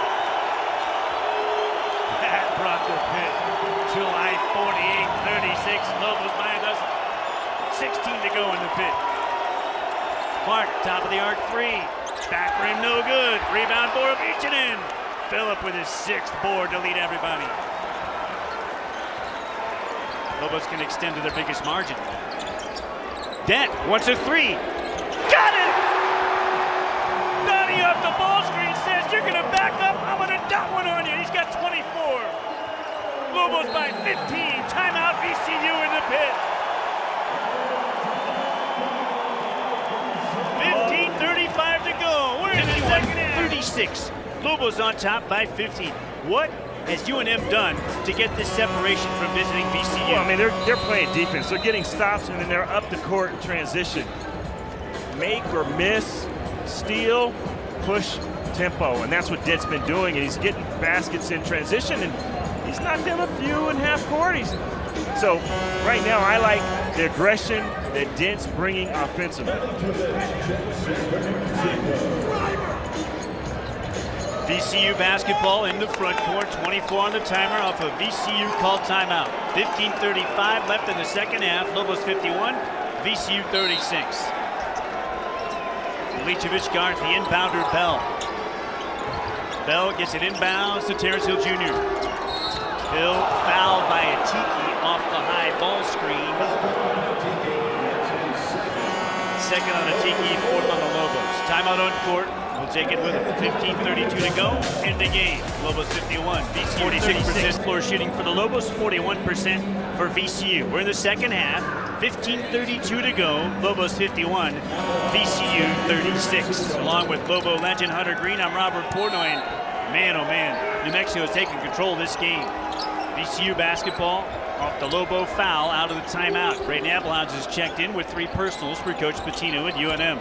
That brought the pit to like 48-36. Lobos by a dozen. 16 to go in the pit. Clark, top of the arc 3. Back rim, no good. Rebound, Borovichinen. Phillip with his 6th board to lead everybody. Lobos can extend to their biggest margin. Dent wants a 3. Got it! Donnie off the ball screen says, you're going to back up. I'm going to dot one on you. He's got 24. Lobos by 15. Timeout VCU in the pit. 15:35 to go. We're in the second half. 36. Lobos on top by 15. What has UNM done to get this separation from visiting VCU? Well, I mean, they're playing defense. They're getting stops, and then they're up the court in transition. Make or miss, steal, push, tempo, and that's what Dent's been doing. And he's getting baskets in transition, and he's knocked down a few in half court. So right now, I like the aggression that Dent's bringing offensively. VCU basketball in the front court, 24 on the timer off a VCU called timeout. 15:35 left in the second half. Lobos 51, VCU 36. Milicevic guards the inbounder Bell. Bell gets it inbounds to Terrence Hill Jr. Hill fouled by a Tiki off the high ball screen. Second on a Tiki, fourth on the Lobos. Timeout on court. We'll take it with them. 15:32 to go in the game. Lobos 51, VCU 46% floor shooting for the Lobos, 41% for VCU. We're in the second half. 15:32 to go. Lobos 51, VCU 36. Along with Lobo legend Hunter Green, I'm Robert Portnoy. Man, oh man, New Mexico is taking control of this game. VCU basketball off the Lobo foul out of the timeout. Braden Appelhans has checked in with 3 personals for Coach Patino at UNM.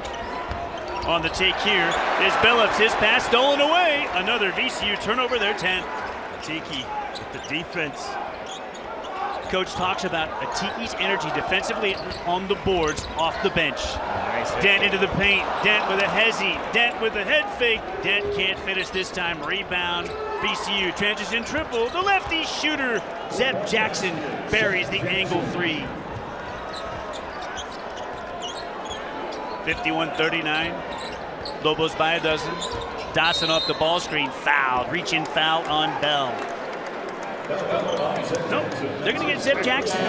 On the take here is Billups. His pass stolen away. Another VCU turnover, their 10th. Tiki with the defense. Coach talks about Atiki's energy defensively on the boards off the bench. Nice. Dent into the paint. Dent with a hezzy. Dent with a head fake. Dent can't finish this time. Rebound. VCU transition triple. The lefty shooter, Zeb Jackson, buries the angle 3. 51-39. Lobos by a dozen. Dawson off the ball screen. Fouled. Reach-in foul on Bell. Nope. They're going to get Zeb Jackson.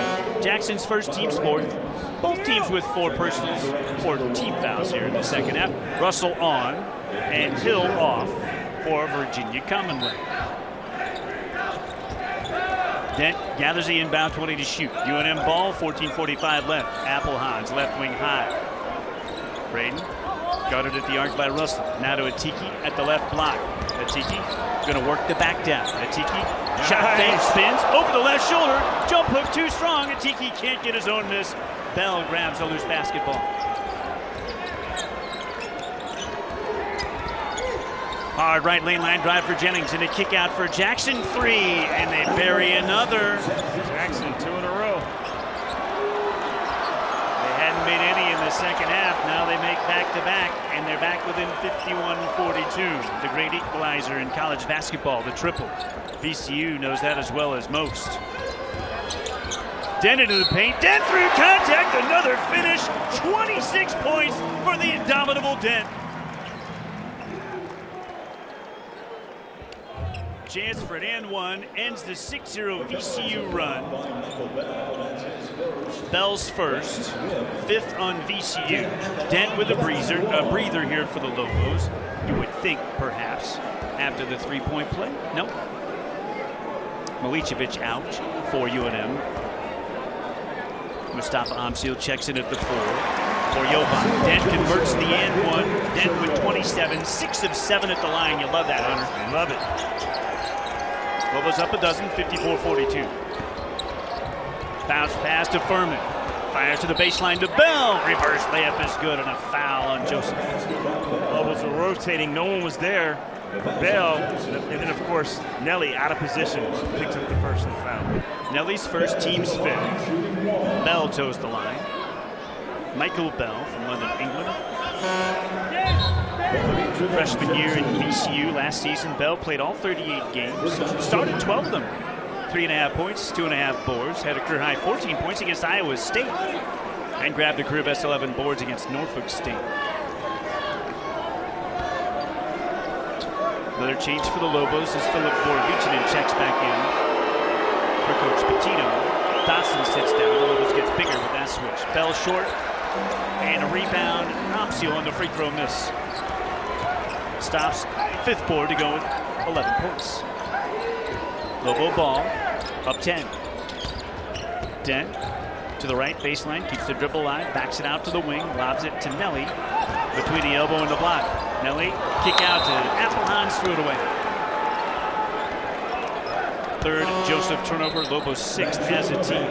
Jackson's first team's fourth. Both teams with 4 personals, 4 team fouls here in the second half. Russell on and Hill off for Virginia Commonwealth. Dent gathers the inbound 20 to shoot. UNM ball, 14:45 left. Appelhans left wing high. Braden guarded at the arc by Russell. Now to Atiki at the left block. Atiki going to work the back down. Atiki shot fake, spins over the left shoulder. Jump hook too strong. Atiki can't get his own miss. Bell grabs a loose basketball. Hard right lane line drive for Jennings and a kick out for Jackson. 3, and they bury another. Jackson 2 in a row. They hadn't made any in the second half. Now they make back-to-back, and they're back within 51-42. The great equalizer in college basketball, the triple. VCU knows that as well as most. Dent into the paint. Dent through contact. Another finish. 26 points for the indomitable Dent. Chance for an and one. Ends the 6-0 VCU run. Bell's first. 5th on VCU. Dent with a breather here for the Lobos. You would think, perhaps, after the 3-point play. Nope. Milicevic out for UNM. Mustafa Amsil checks in at the 4 for Jovan. Dent converts the and one. Dent with 27, 6 of 7 at the line. You love that, Hunter. I love it. Lobos up a dozen, 54-42. Bounce pass to Furman. Fires to the baseline to Bell. Reverse layup is good, and a foul on Joseph. Lobos were rotating. No one was there. Bell, and then, of course, Nelly out of position. Picks up the first and foul. Nelly's first, team's 5th. Bell toes the line. Michael Bell from London, England. Freshman year in VCU last season, Bell played all 38 games. Started 12 of them. 3.5 points, 2.5 boards. Had a career high 14 points against Iowa State. And grabbed a career best 11 boards against Norfolk State. Another change for the Lobos as Philip Borovicinen checks back in for Coach Patino. Dawson sits down. The Lobos gets bigger with that switch. Bell short. And a rebound. Amsil on the free throw miss. Stops 5th board to go with 11 points. Lobo ball up 10. Dent to the right baseline, keeps the dribble alive, backs it out to the wing, lobs it to Nelly between the elbow and the block. Nelly, kick out to Appelhans, threw it away. Third Joseph turnover, Lobos 6th as a team.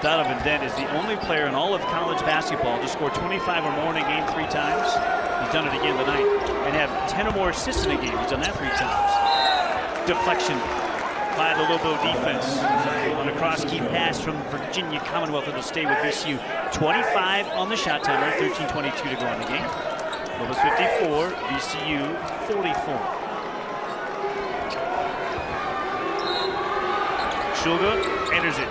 Donovan Dent is the only player in all of college basketball to score 25 or more in a game 3 times. He's done it again tonight. And have 10 or more assists in a game. He's done that 3 times. Deflection by the Lobo defense. On a cross-key pass from Virginia Commonwealth. It'll stay with VCU. 25 on the shot timer, 13:22 to go in the game. Lobos 54, VCU 44. Shulga enters it.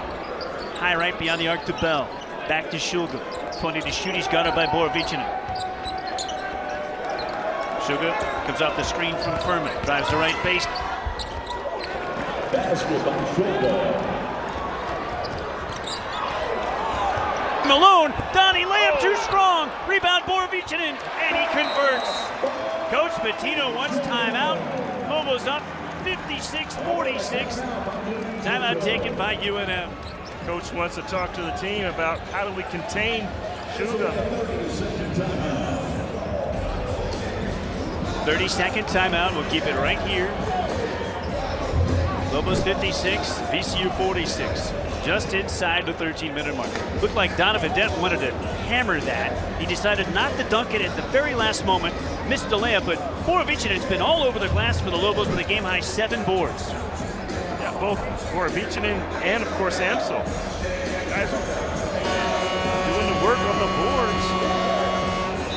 High right beyond the arc to Bell. Back to Shulga. 20 to shoot. He's got it by Borovichinen. Shulga comes off the screen from Furman. Drives to right base. Basket by Shulga. Malone, Donnie, layup too strong. Rebound Borovichinen, and he converts. Coach Patino wants timeout. Lobos up 56-46. Timeout taken by UNM. Coach wants to talk to the team about how do we contain Shulga. 30-second timeout. We'll keep it right here. Lobos 56, VCU 46. Just inside the 13-minute mark. Looked like Donovan Dent wanted to hammer that. He decided not to dunk it at the very last moment. Missed the layup, but Borovichinen has been all over the glass for the Lobos with a game-high 7 boards. Yeah, both Borovichinen and, of course, Amsel. Guys doing the work on the boards.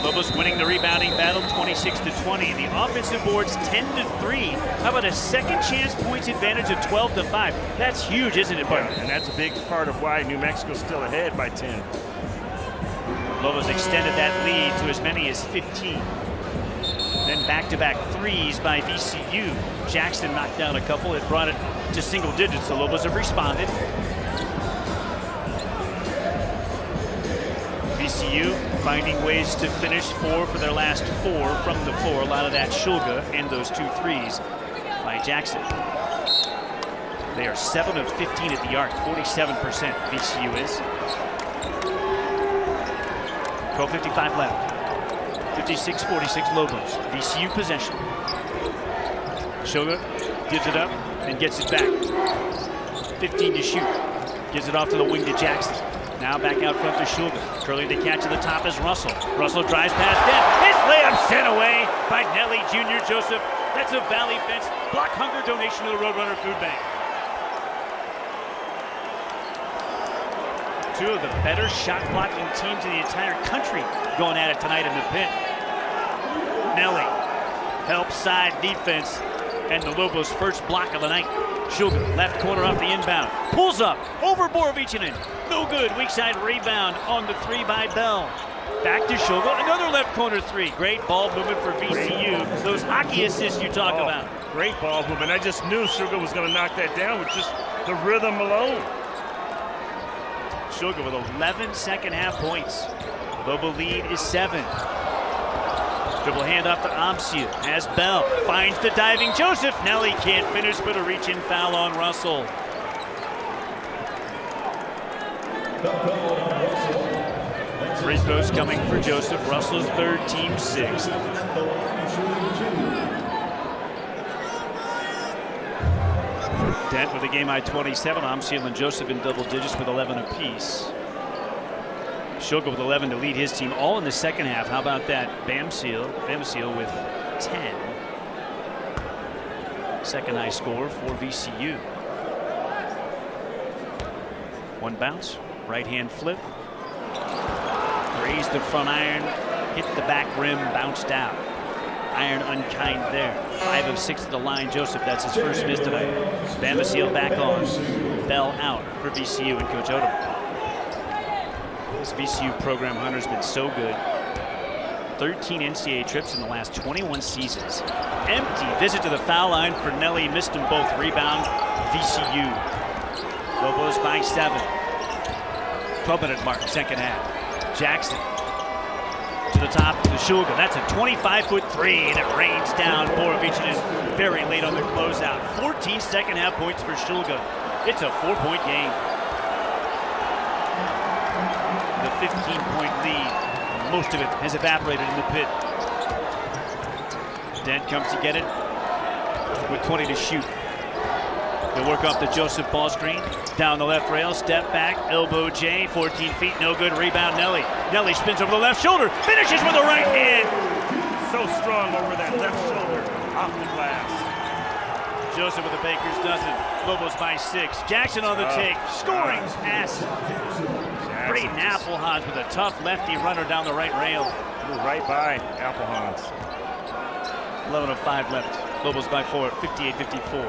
Lobos winning the rebounding battle 26-20. The offensive boards 10-3. How about a second chance points advantage of 12-5? That's huge, isn't it, Bart? And that's a big part of why New Mexico's still ahead by 10. Lobos extended that lead to as many as 15. Then back-to-back threes by VCU. Jackson knocked down a couple. It brought it to single digits. The Lobos have responded. VCU finding ways to finish 4 for their last 4 from the floor. A lot of that Shulga and those 2 threes by Jackson. They are 7 of 15 at the arc, 47% VCU is. 12:55 left. 56-46 Lobos. VCU possession. Shulga gives it up and gets it back. 15 to shoot. Gives it off to the wing to Jackson. Now back out front to Shulga. Curling to catch at the top is Russell. Russell drives past Dent. His layup sent away by Nelly Jr. Joseph. That's a Valley Fence Block Hunger donation to the Roadrunner Food Bank. 2 of the better shot blocking teams in the entire country going at it tonight in the pit. Nelly helps side defense and the Lobos' first block of the night. Shulga, left corner off the inbound. Pulls up over Borovichinen. No good. Weak side rebound on the 3 by Bell. Back to Shulga. Another left corner 3. Great ball movement for VCU. Those hockey assists you talk about. Great ball movement. I just knew Shulga was going to knock that down with just the rhythm alone. Shulga with 11 second half points. Lobo lead is 7. Dribble handoff to Amsia. Has Bell. Finds the diving Joseph. Nelly can't finish, but a reach-in foul on Russell. Free throws coming for Joseph. Russell's 3rd, team 6th. Dent with a game-high 27. Amsia and Joseph in double digits with 11 apiece. Shulga with 11 to lead his team, all in the second half. How about that? Bamseal with 10. Second high score for VCU. 1 bounce, right hand flip. Raised the front iron, hit the back rim, bounced out. Iron unkind there. 5 of 6 at the line. Joseph, that's his first miss tonight. Bamseal back on. Bell out for VCU and Coach Odom. This VCU program, Hunter's been so good. 13 NCAA trips in the last 21 seasons. Empty visit to the foul line for Nelly. Missed them both. Rebound, VCU. Lobos by 7. 12-minute mark, second half. Jackson to the top to Shulga. That's a 25-foot 3, and it rains down. Borovichinen very late on the closeout. 14 second half points for Shulga. It's a 4-point game. The 15-point lead. Most of it has evaporated in the pit. Dent comes to get it with 20 to shoot. They'll work off the Joseph ball screen. Down the left rail, step back, elbow J, 14 feet, no good. Rebound Nelly. Nelly spins over the left shoulder, finishes with a right hand. So strong over that left shoulder, off the glass. Joseph with a baker's dozen. Lobos by 6. Jackson on the take, scoring pass. Braden Applehans with a tough lefty runner down the right rail. Right by Applehans. 11:05 left. Lobos by 4, 58-54.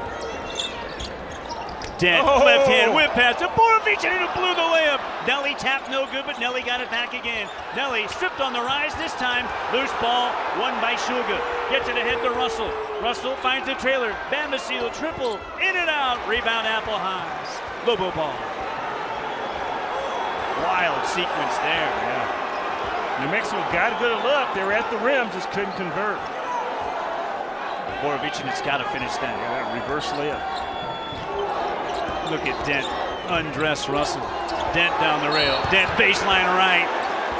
Dent, left hand whip pass to Borovichinen, who blew the layup. Nelly tapped no good, but Nelly got it back again. Nelly stripped on the rise this time. Loose ball, won by Shulga. Gets it ahead to Russell. Russell finds the trailer. Bambasil triple, in and out. Rebound Applehans. Lobo ball. Wild sequence there. Yeah. New Mexico got a good look. They were at the rim, just couldn't convert. Borovichinen's got to finish that. Yeah, that reverse layup. Look at Dent, undress Russell. Dent down the rail. Dent baseline right.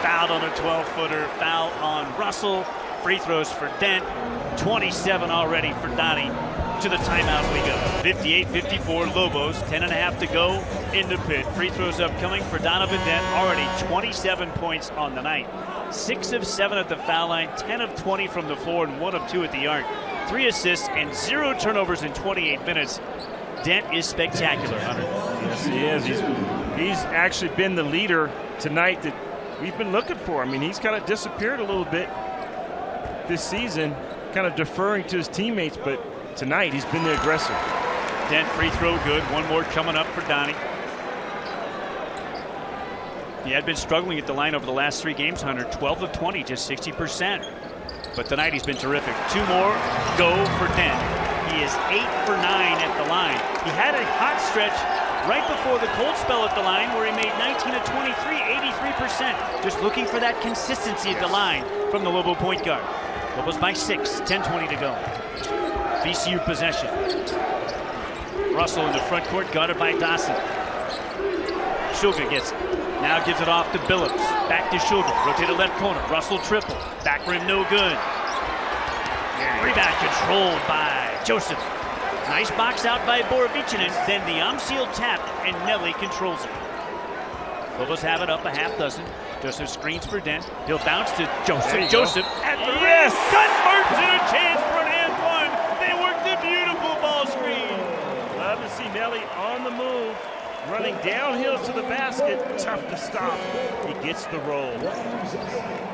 Fouled on a 12-footer. Foul on Russell. Free throws for Dent. 27 already for Donnie. To the timeout we go. 58-54 Lobos. 10.5 to go in the pit. Free throws upcoming for Donovan Dent. Already 27 points on the night. 6 of 7 at the foul line. 10 of 20 from the floor and 1 of 2 at the arc. 3 assists and 0 turnovers in 28 minutes. Dent is spectacular, Hunter. Yes, he is. He's actually been the leader tonight that we've been looking for. I mean, he's kind of disappeared a little bit this season, kind of deferring to his teammates, but tonight he's been the aggressor. Dent free throw good. One more coming up for Donnie. He had been struggling at the line over the last 3 games, Hunter. 12 of 20, just 60%. But tonight he's been terrific. 2 more go for Dent. He is 8 for 9 at the line. He had a hot stretch right before the cold spell at the line where he made 19 of 23, 83%. Just looking for that consistency at the line from the Lobo point guard. Lobos by 6, 10:20 to go. VCU possession. Russell in the front court, guarded by Dawson. Shulga gets it. Now gives it off to Billups. Back to Shulga. Rotated left corner. Russell triple. Back rim no good. Rebound controlled by Joseph. Nice box out by Borovichinen. Then the Amsil tap and Nelly controls it. Lobos have it up a half dozen. Joseph screens for Dent. He'll bounce to Joseph. Joseph at the rim. Converts and a chance for an and one. They worked a beautiful ball screen. Love to see Nelly on the move. Running downhill to the basket, tough to stop. He gets the roll.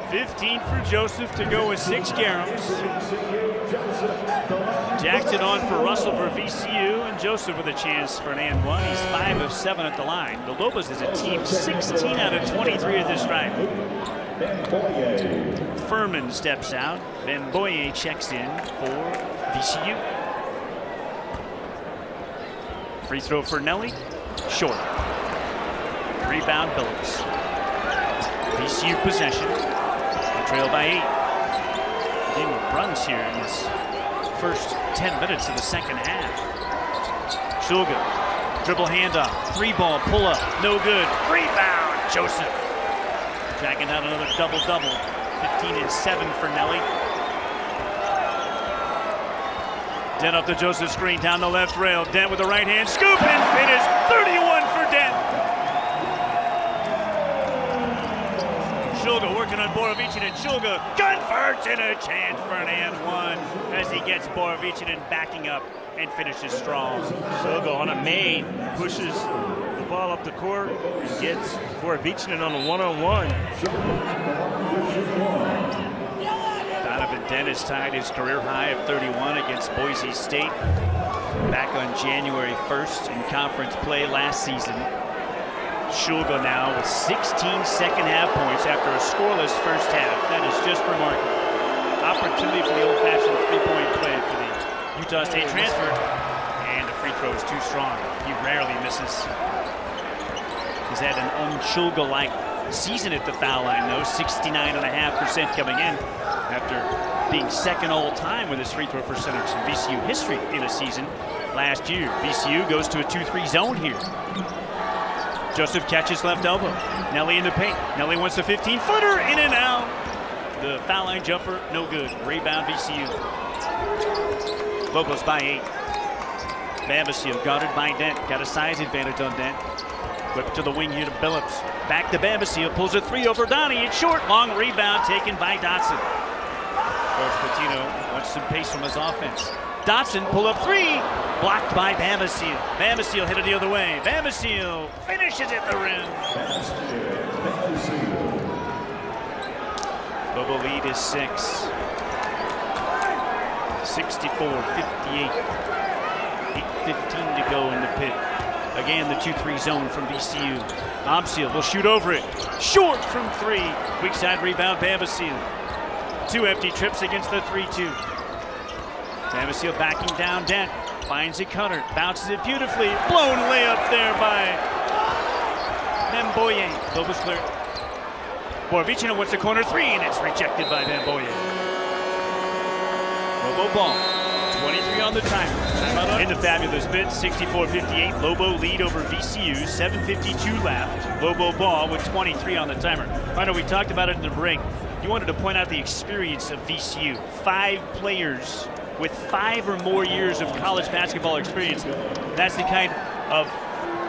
15 for Joseph to go with 6 Garums. Jackson on for Russell for VCU, and Joseph with a chance for an and one. He's 5 of 7 at the line. The Lobos as a team 16 out of 23 at this stripe. Furman steps out. Then Boye checks in for VCU. Free throw for Nelly. Short. Rebound Billups. VCU possession. They trail by 8. Game of runs here in this first 10 minutes of the second half. Shulga. Dribble handoff. 3-ball pull up. No good. Rebound Joseph. Tracking out another double-double. 15 and 7 for Nelly. Dent up the Joseph screen, down the left rail. Dent with the right hand scoop and finish. 31 for Dent. Shulga working on Borovichinen. Shulga converts and a chance for an and one as he gets Borovichinen backing up and finishes strong. Shulga on a made, pushes the ball up the court and gets Borovichinen on a one-on-one. Donovan Dent has tied his career high of 31 against Boise State back on January 1st in conference play last season. Shulga now with 16 second half points after a scoreless first half. That is just remarkable. Opportunity for the old-fashioned three-point play for the Utah State transfer, and the free throw is too strong. He rarely misses. He's had an un-Shulga-like season at the foul line, though. 69.5% coming in after being second all-time with his free throw percentage in VCU history in a season last year. VCU goes to a 2-3 zone here. Joseph catches left elbow. Nelly in the paint. Nelly wants a 15-footer, in and out. The foul line jumper, no good. Rebound VCU. Lobos by 8. Bambasile guarded by Dent. Got a size advantage on Dent. Whip to the wing here to Billups. Back to Bambasile. Pulls a 3 over Donnie. It's short. Long rebound taken by Dotson. Coach Patino wants some pace from his offense. Dotson pull up 3. Blocked by Bambasile. Bambasile headed the other way. Bambasile finishes at the rim. Lobo lead is 6. 64-58. 8:15 to go in the pit. Again, the 2-3 zone from VCU. Amsiel will shoot over it. Short from 3. Weak side rebound, Bambasile. 2 empty trips against the 3-2. Bambasile backing down Dent. Finds a cutter. Bounces it beautifully. Blown layup there by Memboye. Lobos clear. Borovicino wants a corner 3, and it's rejected by Memboye. Lobo ball. 23 on the timer. In the fabulous bit, 64-58. Lobo lead over VCU, 7:52 left. Lobo ball with 23 on the timer. I know we talked about it in the break. You wanted to point out the experience of VCU. 5 players with 5 or more years of college basketball experience. That's the kind of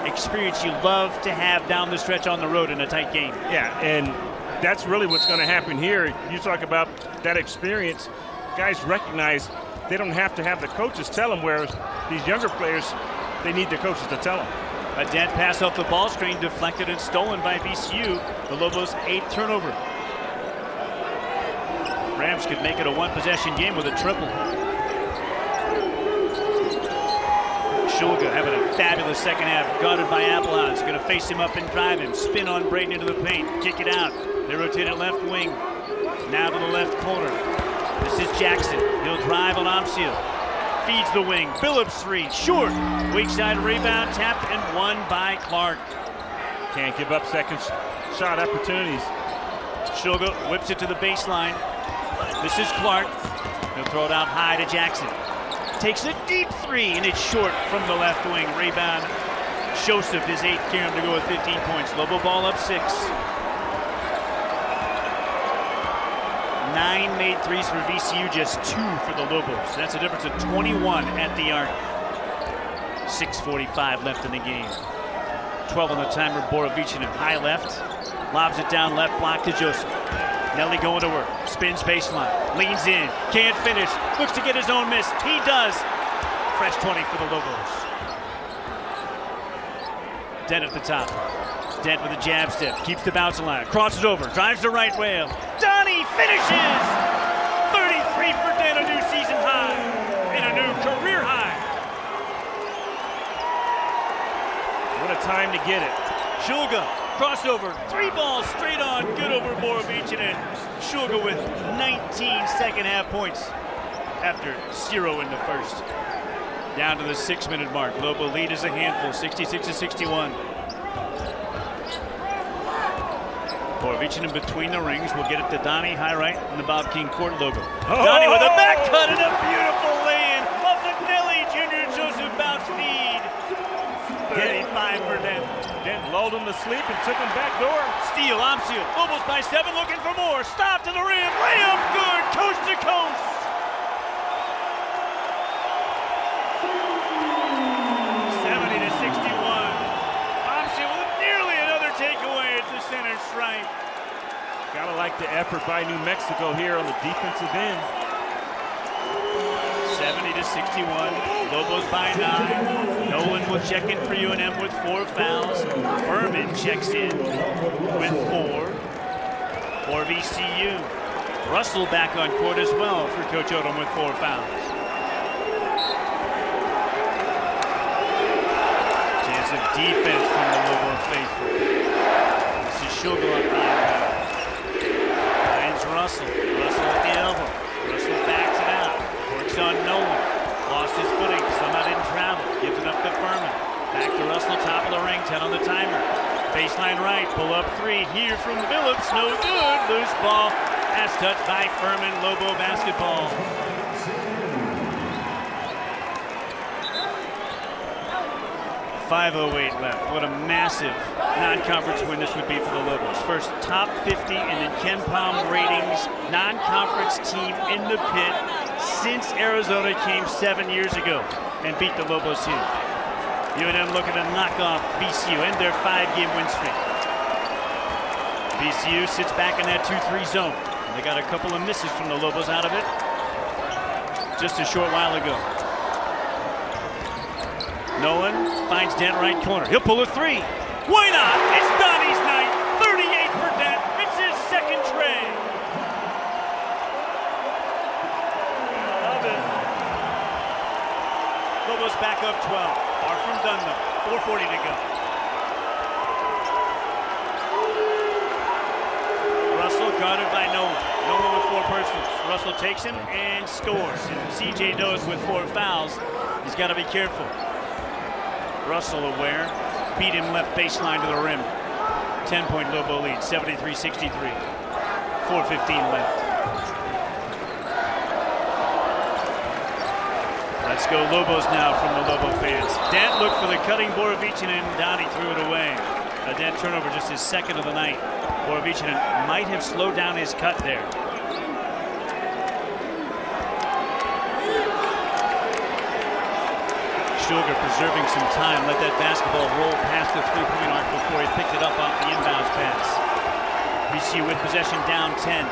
experience you love to have down the stretch on the road in a tight game. Yeah, and that's really what's going to happen here. You talk about that experience. Guys recognize they don't have to have the coaches tell them, whereas these younger players, they need the coaches to tell them. A Dent pass off the ball screen, deflected and stolen by VCU. The Lobos' 8th turnover. Rams could make it a 1-possession game with a triple. Shulga having a fabulous second half, guarded by Applehouse. Going to face him up and drive him. Spin on Braden into the paint. Kick it out. They rotate it left wing. Now to the left corner. This is Jackson. He'll drive on Amsiel. Feeds the wing. Billups 3. Short. Weak side rebound. Tapped and won by Clark. Can't give up second shot opportunities. Shulga whips it to the baseline. This is Clark. He'll throw it out high to Jackson. Takes a deep 3, and it's short from the left wing. Rebound. Joseph, his 8th carry to go with 15 points. Lobo ball up 6. 9 made 3s for VCU, just 2 for the Lobos. That's a difference of 21 at the arc. 6:45 left in the game. 12 on the timer. Borovicino high left. Lobs it down left block to Joseph. Nelly going to work. Spins baseline. Leans in. Can't finish. Looks to get his own miss. He does. Fresh 20 for the Lobos. Dent at the top. Dent with a jab step. Keeps the bounce alive. Crosses over. Drives the right rail. Donnie finishes! 33 for Dent. A new season high. And a new career high. What a time to get it. Shulga. Crossover, 3 balls straight on, good over Borovicino, and Shulga with 19 second half points after 0 in the first. Down to the 6-minute mark. Lobo lead is a handful, 66-61. Borovicino between the rings. We'll get it to Donnie, high right, and the Bob King court logo. Oh! Donnie with a back cut and a beautiful lay-in off of Nelly. Junior Joseph bounce feed. 35 for Dent. Dent lulled him to sleep and took him back door. Steal, Amsiel, Lobos by 7, looking for more. Stop to the rim, layup good, coast to coast. 70-61. Amsiel with nearly another takeaway at the center stripe. Gotta like the effort by New Mexico here on the defensive end. 70-61. Lobos by 9. Nolan will check in for UNM with 4 fouls. Furman checks in with 4 for VCU. Russell back on court as well for Coach Odom with 4 fouls. Chance of defense from the Lobo faithful. This is Shulga off the inbound. Finds Russell. Russell at the elbow. Russell backs it out. Works on Nolan. Lost his footing. Somehow didn't travel. Gives it up to Furman. Back to Russell, top of the ring. 10 on the timer. Baseline right. Pull up 3 here from Billups. No good. Loose ball. Pass touched by Furman. Lobo basketball. .508 left. What a massive non-conference win this would be for the Lobos. First top 50 in the Ken Palm ratings non-conference team in the pit since Arizona came 7 years ago and beat the Lobos here. UNM looking to knock off VCU in their 5-game win streak. VCU sits back in that 2-3 zone. They got a couple of misses from the Lobos out of it just a short while ago. Nolan finds Dent right corner. He'll pull a 3. Why not? It's Donnie's night. 38 for Dent. It's his second tray. Love it. Lobos back up 12. Far from done though. 4:40 to go. Russell guarded by Nolan. Nolan with 4 personals. Russell takes him and scores. And CJ knows with 4 fouls, he's got to be careful. Russell aware. Beat him left baseline to the rim. 10-point Lobo lead, 73-63. 4:15 left. Let's go Lobos now from the Lobo fans. Dent looked for the cutting Borovichinen, and Donnie threw it away. A Dent turnover, just his second of the night. Borovichinen might have slowed down his cut there. Shulga preserving some time, let that basketball roll past the 3-point arc before he picked it up off the inbounds pass. VCU with possession down 10.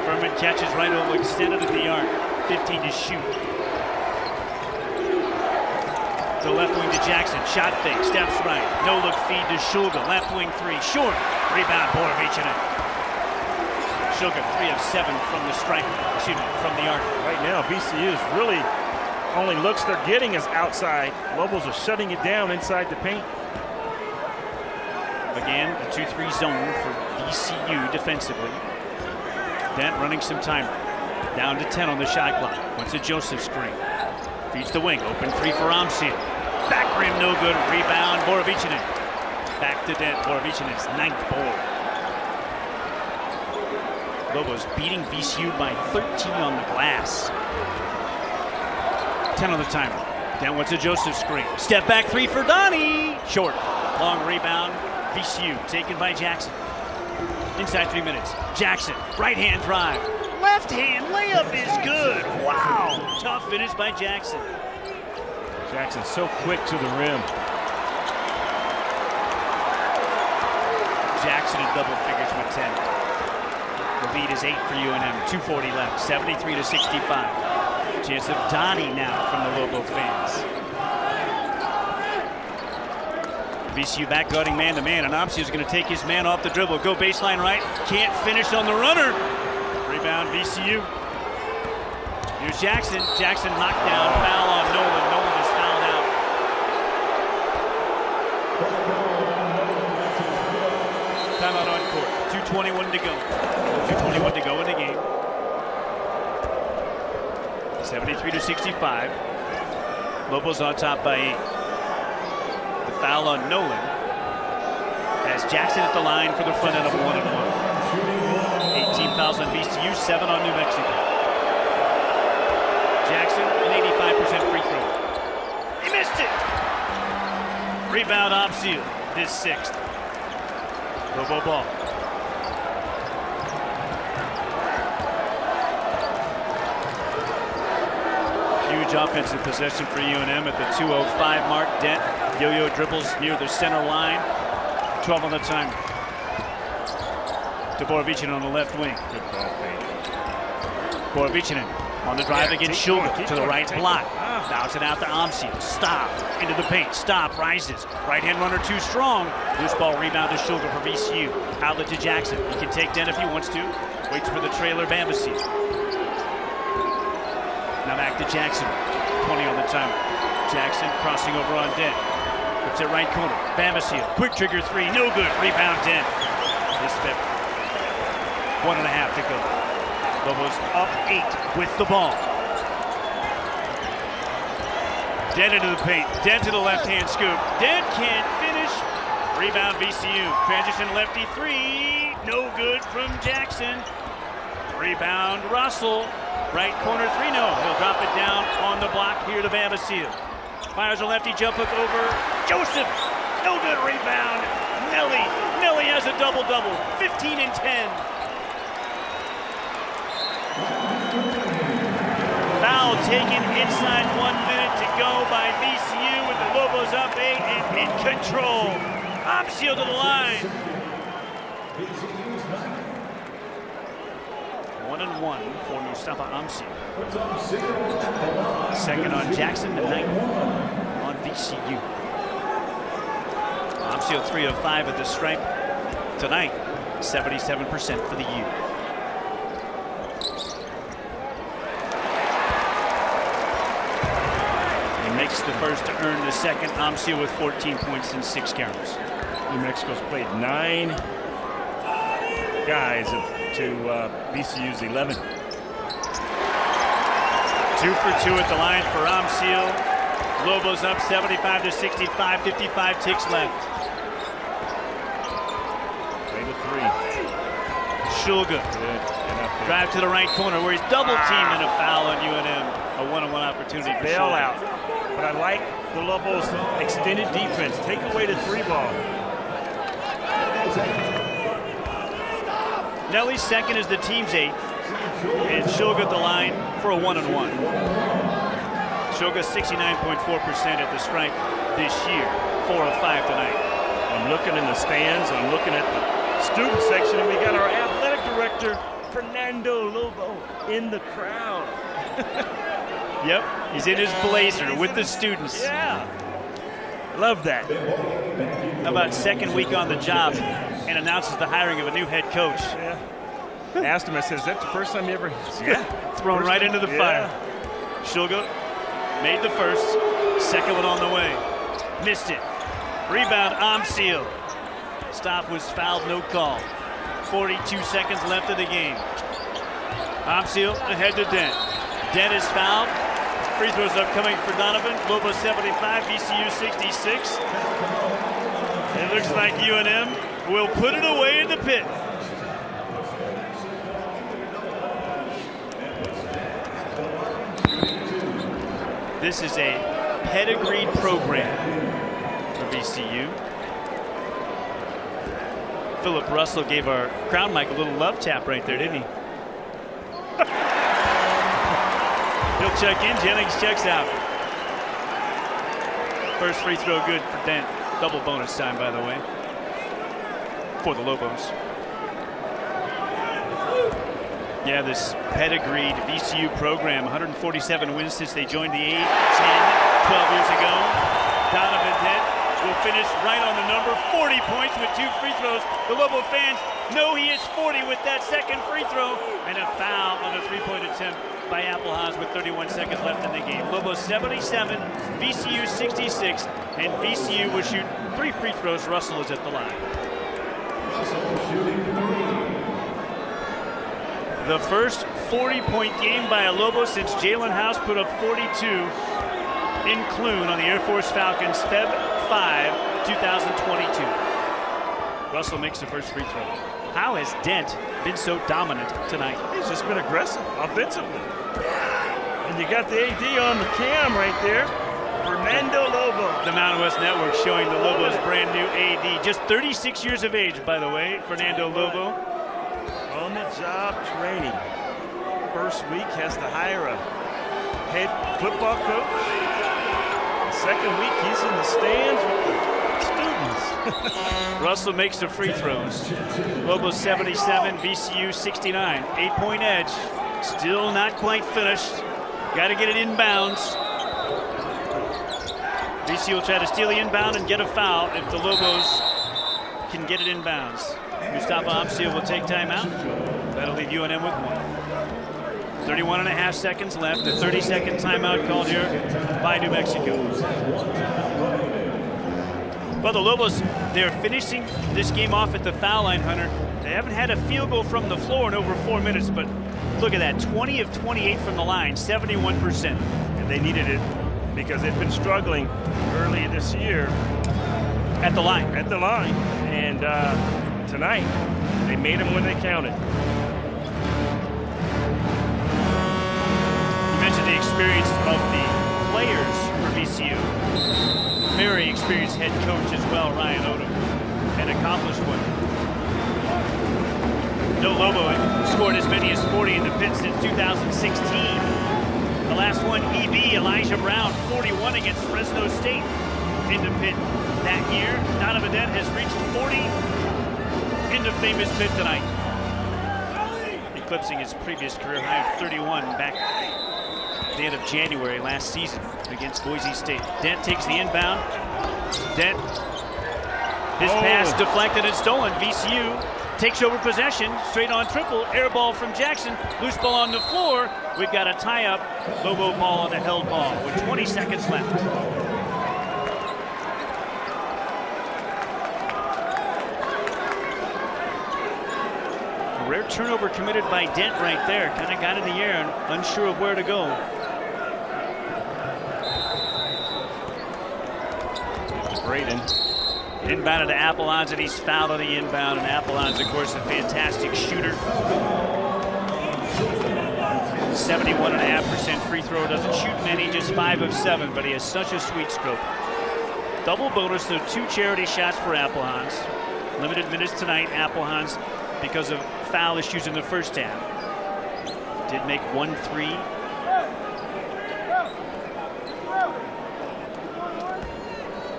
Furman catches right over, extended at the arc. 15 to shoot. The left wing to Jackson, shot fake, steps right. No look feed to Shulga, left wing 3, short. Rebound Borovichinen. Shulga 3 of 7 from the strike, from the arc. Right now, VCU's really only looks they're getting is outside. Lobos are shutting it down inside the paint. Again, a 2-3 zone for VCU defensively. Dent running some time. Down to 10 on the shot clock. Wants a Joseph screen. Feeds the wing. Open 3 for Amsil. Back rim, no good. Rebound, Borovichinen. Back to Dent. Borovichinen, 9th board. Lobos beating VCU by 13 on the glass. 10 on the timer. Dent wants a Joseph screen. Step back 3 for Donnie. Short. Long rebound. VCU taken by Jackson. Inside 3 minutes. Jackson, right hand drive. Left hand layup is good. Wow. Tough finish by Jackson. Jackson so quick to the rim. Jackson in double figures with 10. The lead is 8 for UNM. 2:40 left. 73-65. Chance of Donnie now from the Lobo fans. VCU back guarding man-to-man, and Amsil is going to take his man off the dribble. Go baseline right. Can't finish on the runner. Rebound VCU. Here's Jackson. Jackson knocked down. Foul on Nolan. Nolan is fouled out. Timeout on court. 2:21 to go. 2:21 to go in the game. 73-65. Lobos on top by 8. The foul on Nolan has Jackson at the line for the front end of 1-1. 18 fouls on VCU, 7 on New Mexico. Jackson, an 85% free throw. He missed it! Rebound Amsil, his 6th. Lobo ball. Huge offensive possession for UNM at the 2:05 mark. Dent yo-yo dribbles near the center line. 12 on the timer. To Borovichinen on the left wing. Good ball fake. Borovichinen on the drive against Shulga to the right block. Bounce it out to Amsil. Stop. Into the paint. Stop. Rises. Right hand runner too strong. Loose ball rebound to Shulga for VCU. Outlet to Jackson. He can take Dent if he wants to. Waits for the trailer Bambasil. Now back to Jackson. 20 on the timer. Jackson crossing over on Dent. Puts it right corner. Bambasil. Quick trigger 3. No good. Rebound Dent. This 5th. 1.5 to go. Lobos up 8 with the ball. Dent into the paint. Dent to the left-hand scoop. Dent can't finish. Rebound VCU. Transition lefty 3. No good from Jackson. Rebound Russell. Right corner 3. No. He'll drop it down on the block here to Bambasil. Fires a lefty jump hook over Joseph. No good rebound. Nelly has a double-double. 15 and 10. Foul taken inside 1 minute to go by VCU with the Lobos up 8 and in control. Amsio to the line. 1-1 for Mustafa Amsio. Second on Jackson, the ninth on VCU. Amsio 3 of 5 at the stripe tonight. 77% for the U. Makes the first to earn the second. Amsio with 14 points in 6 counts. New Mexico's played 9 guys to VCU's 11. 2 for 2 at the line for Amsio. Lobos up 75-65, 55 ticks left. Play the 3. Shulga. Drive to the right corner where he's double teamed and a foul on UNM. A 1-on-1 opportunity for bailout. But I like the Lobos extended defense. Take away the 3 ball. Nelly's second is the team's 8th. And Shulga at the line for a 1-on-1. Shulga 69.4% at the stripe this year. 4 of 5 tonight. I'm looking in the stands. I'm looking at the student section, and we got our athletic director, Fernando Lobo, in the crowd. Yep, he's in his blazer with the students. Yeah, love that. How about second week on the job and announces the hiring of a new head coach? Yeah. Asked him, I said, is that the first time you ever? Yeah. Thrown first right into the fire. Shulga made the first, second one on the way. Missed it. Rebound, Amsio. Stop was fouled, no call. 42 seconds left of the game. Amsio ahead to Dent. Dent is fouled. Free throws upcoming for Donovan. Lobos 75, VCU 66. It looks like UNM will put it away in the pit. This is a pedigreed program for VCU. Philip Russell gave our crown mic a little love tap right there, didn't he? He'll check in, Jennings checks out. First free throw good for Dent. Double bonus time, by the way, for the Lobos. Yeah, this pedigreed VCU program, 147 wins since they joined the 12 years ago. Donovan Dent will finish right on the number, 40 points with 2 free throws. The Lobo fans know he is 40 with that second free throw, and a foul on a 3-point attempt by Applehaus with 31 seconds left in the game. Lobos 77, VCU 66, and VCU will shoot 3 free throws. Russell is at the line. The first 40-point game by a Lobo since Jalen House put up 42 in Clune on the Air Force Falcons, Feb 5, 2022. Russell makes the first free throw. How has Dent been so dominant tonight? He's just been aggressive offensively. And you got the AD on the cam right there, Fernando Lobo. The Mountain West Network showing the Lobos' brand new AD. Just 36 years of age, by the way, Fernando Lobo. On the job training. First week has to hire a head football coach. The second week he's in the stands with the students. Russell makes the free throws. Lobos 77, VCU 69. 8-point edge. Still not quite finished. Got to get it inbounds. VCU will try to steal the inbound and get a foul if the Lobos can get it inbounds. Mustafa Amsio will take timeout. That'll leave UNM with 1. 31.5 seconds left. A 30-second timeout called here by New Mexico. Well, the Lobos, they're finishing this game off at the foul line, Hunter. They haven't had a field goal from the floor in over 4 minutes, but look at that. 20 of 28 from the line, 71%. And they needed it because they've been struggling early this year. At the line. At the line. And tonight, they made them when they counted. You mentioned the experience of the players for VCU. VCU. Very experienced head coach as well, Ryan Odom, an accomplished one. No Lobo scored as many as 40 in the pit since 2016. The last one, EB, Elijah Brown, 41 against Fresno State in the pit that year. Donovan Dent has reached 40 in the famous pit tonight, eclipsing his previous career high of 31 back at the end of January last season against Boise State. Dent takes the inbound. Dent, his pass deflected and stolen. VCU takes over possession, straight on triple, air ball from Jackson, loose ball on the floor. We've got a tie-up, Lobo ball on the held ball with 20 seconds left. A rare turnover committed by Dent right there, kind of got in the air and unsure of where to go. Braden. Inbound to Appelons, and he's fouled on the inbound. And Appelons, of course, a fantastic shooter. 71.5% free throw. Doesn't shoot many, just 5 of 7, but he has such a sweet stroke. Double bonus, though, 2 charity shots for Appelons. Limited minutes tonight, Appelons, because of foul issues in the first half. Did make 1 3.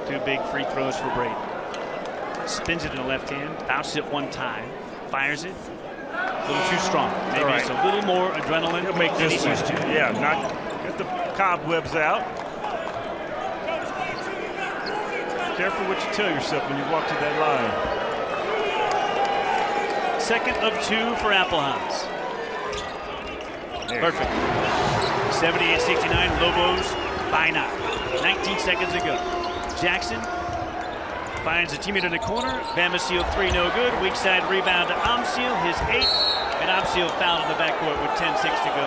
Two big free throws for Braden. Spins it in the left hand, bounces it one time, fires it. A little too strong. Maybe it's a little more adrenaline. He'll make this used to. Yeah, not get the cobwebs out. Careful what you tell yourself when you walk to that line. Second of 2 for Appelons. Perfect. 78-69, Lobos by 9. 19 seconds ago. Jackson finds a teammate in the corner. Bamasil 3, no good. Weak side rebound to Amsil, his 8th. And Amsil fouled in the backcourt with 10-6 to go.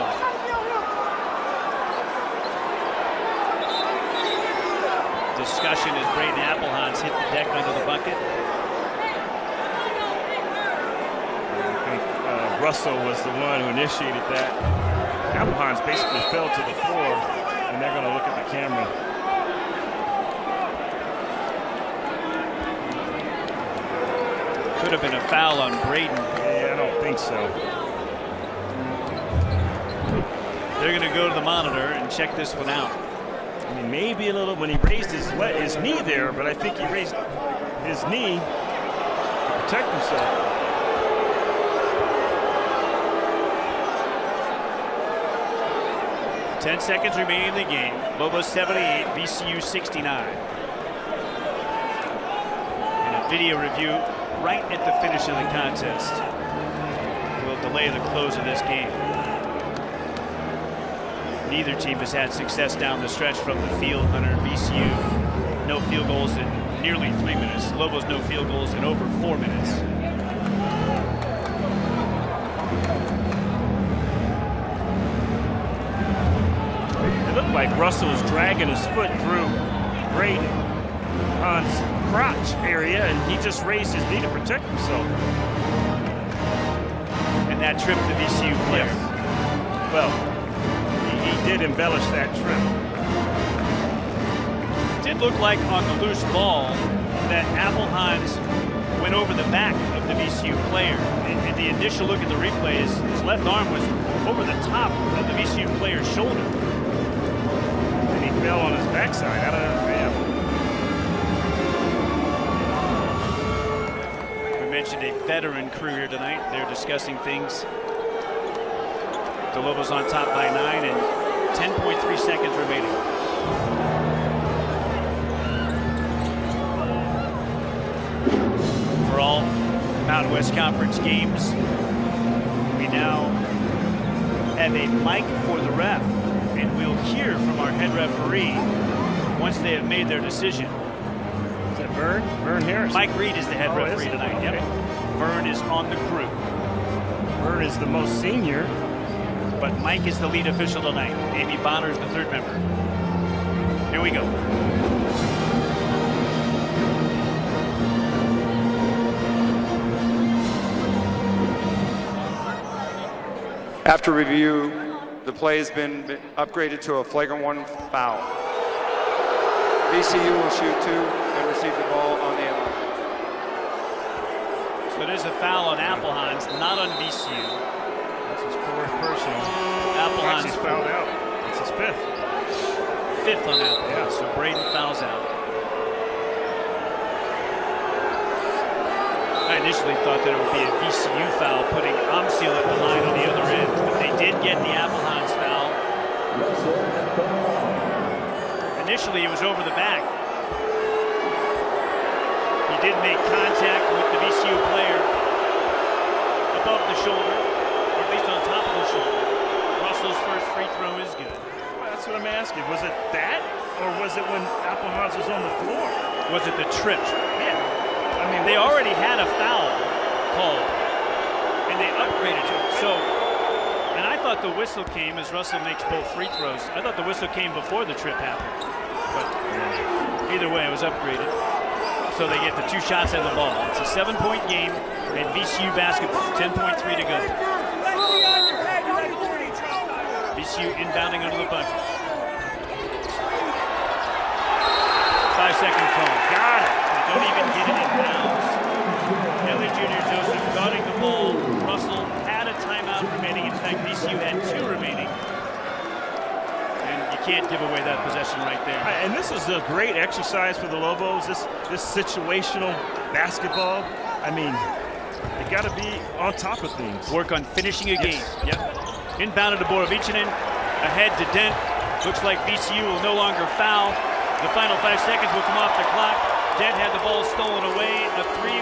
Discussion as Braden Appelons hit the deck under the bucket. I think Russell was the one who initiated that. Appelons basically fell to the floor, and they're going to look at the camera. Could have been a foul on Braden. Yeah, I don't think so. They're going to go to the monitor and check this one out. I mean, maybe a little when he raised his knee there, but I think he raised his knee to protect himself. Ten seconds remaining in the game. Lobos 78, VCU 69. And a video review right at the finish of the contest will delay the close of this game. Neither team has had success down the stretch from the field. Hunter, VCU, no field goals in nearly 3 minutes. Lobos no field goals in over 4 minutes. It looked like Russell was dragging his foot through Braden's crotch area, and he just raised his knee to protect himself. And that tripped the VCU player. Yes. Well, he did embellish that trip. It did look like on the loose ball that Appelons went over the back of the VCU player. In the initial look at the replay, his left arm was over the top of the VCU player's shoulder. And he fell on his backside. I don't understand. Mentioned a veteran crew here tonight. They're discussing things. The Lobos on top by 9 and 10.3 seconds remaining. For all Mountain West Conference games, we now have a mic for the ref, and we'll hear from our head referee once they have made their decision. Is that Vern? Vern Harris? Mike Reed is the head referee tonight. Yep. Okay. Vern is on the crew. Vern is the most senior. But Mike is the lead official tonight. Amy Bonner is the 3rd member. Here we go. After review, the play has been upgraded to a flagrant 1 foul. VCU will shoot 2 and receive the ball on the end line. So there's a foul on Applehans, not on VCU. That's his 4th personal. Applehans He's fouled out. It's his 5th. 5th on Applehans, yeah. So Braden fouls out. I initially thought that it would be a VCU foul, putting Amsil at the line on the other end, but they did get the Applehans foul. Initially, it was over the back. He did make contact with the VCU player above the shoulder, or at least on top of the shoulder. Russell's first free throw is good. Well, that's what I'm asking. Was it that, or was it when Applehans was on the floor? Was it the trip? Yeah. I mean, they already had a foul called, and they upgraded it. So, and I thought the whistle came as Russell makes both free throws. I thought the whistle came before the trip happened. But either way, it was upgraded. So they get the 2 shots on the ball. It's a 7-point game in VCU basketball. 10.3 to go. VCU inbounding under the bucket. 5-second call. Got it. They don't even get it in bounds. Kelly Jr. Joseph guarding the ball. Russell had a timeout remaining. In fact, VCU had 2 remaining. Can't give away that possession right there. And this is a great exercise for the Lobos, this situational basketball. I mean, you got to be on top of things. Work on finishing a game. Yep. Inbounded to Borovichinen, ahead to Dent. Looks like VCU will no longer foul. The final 5 seconds will come off the clock. Dent had the ball stolen away. The 3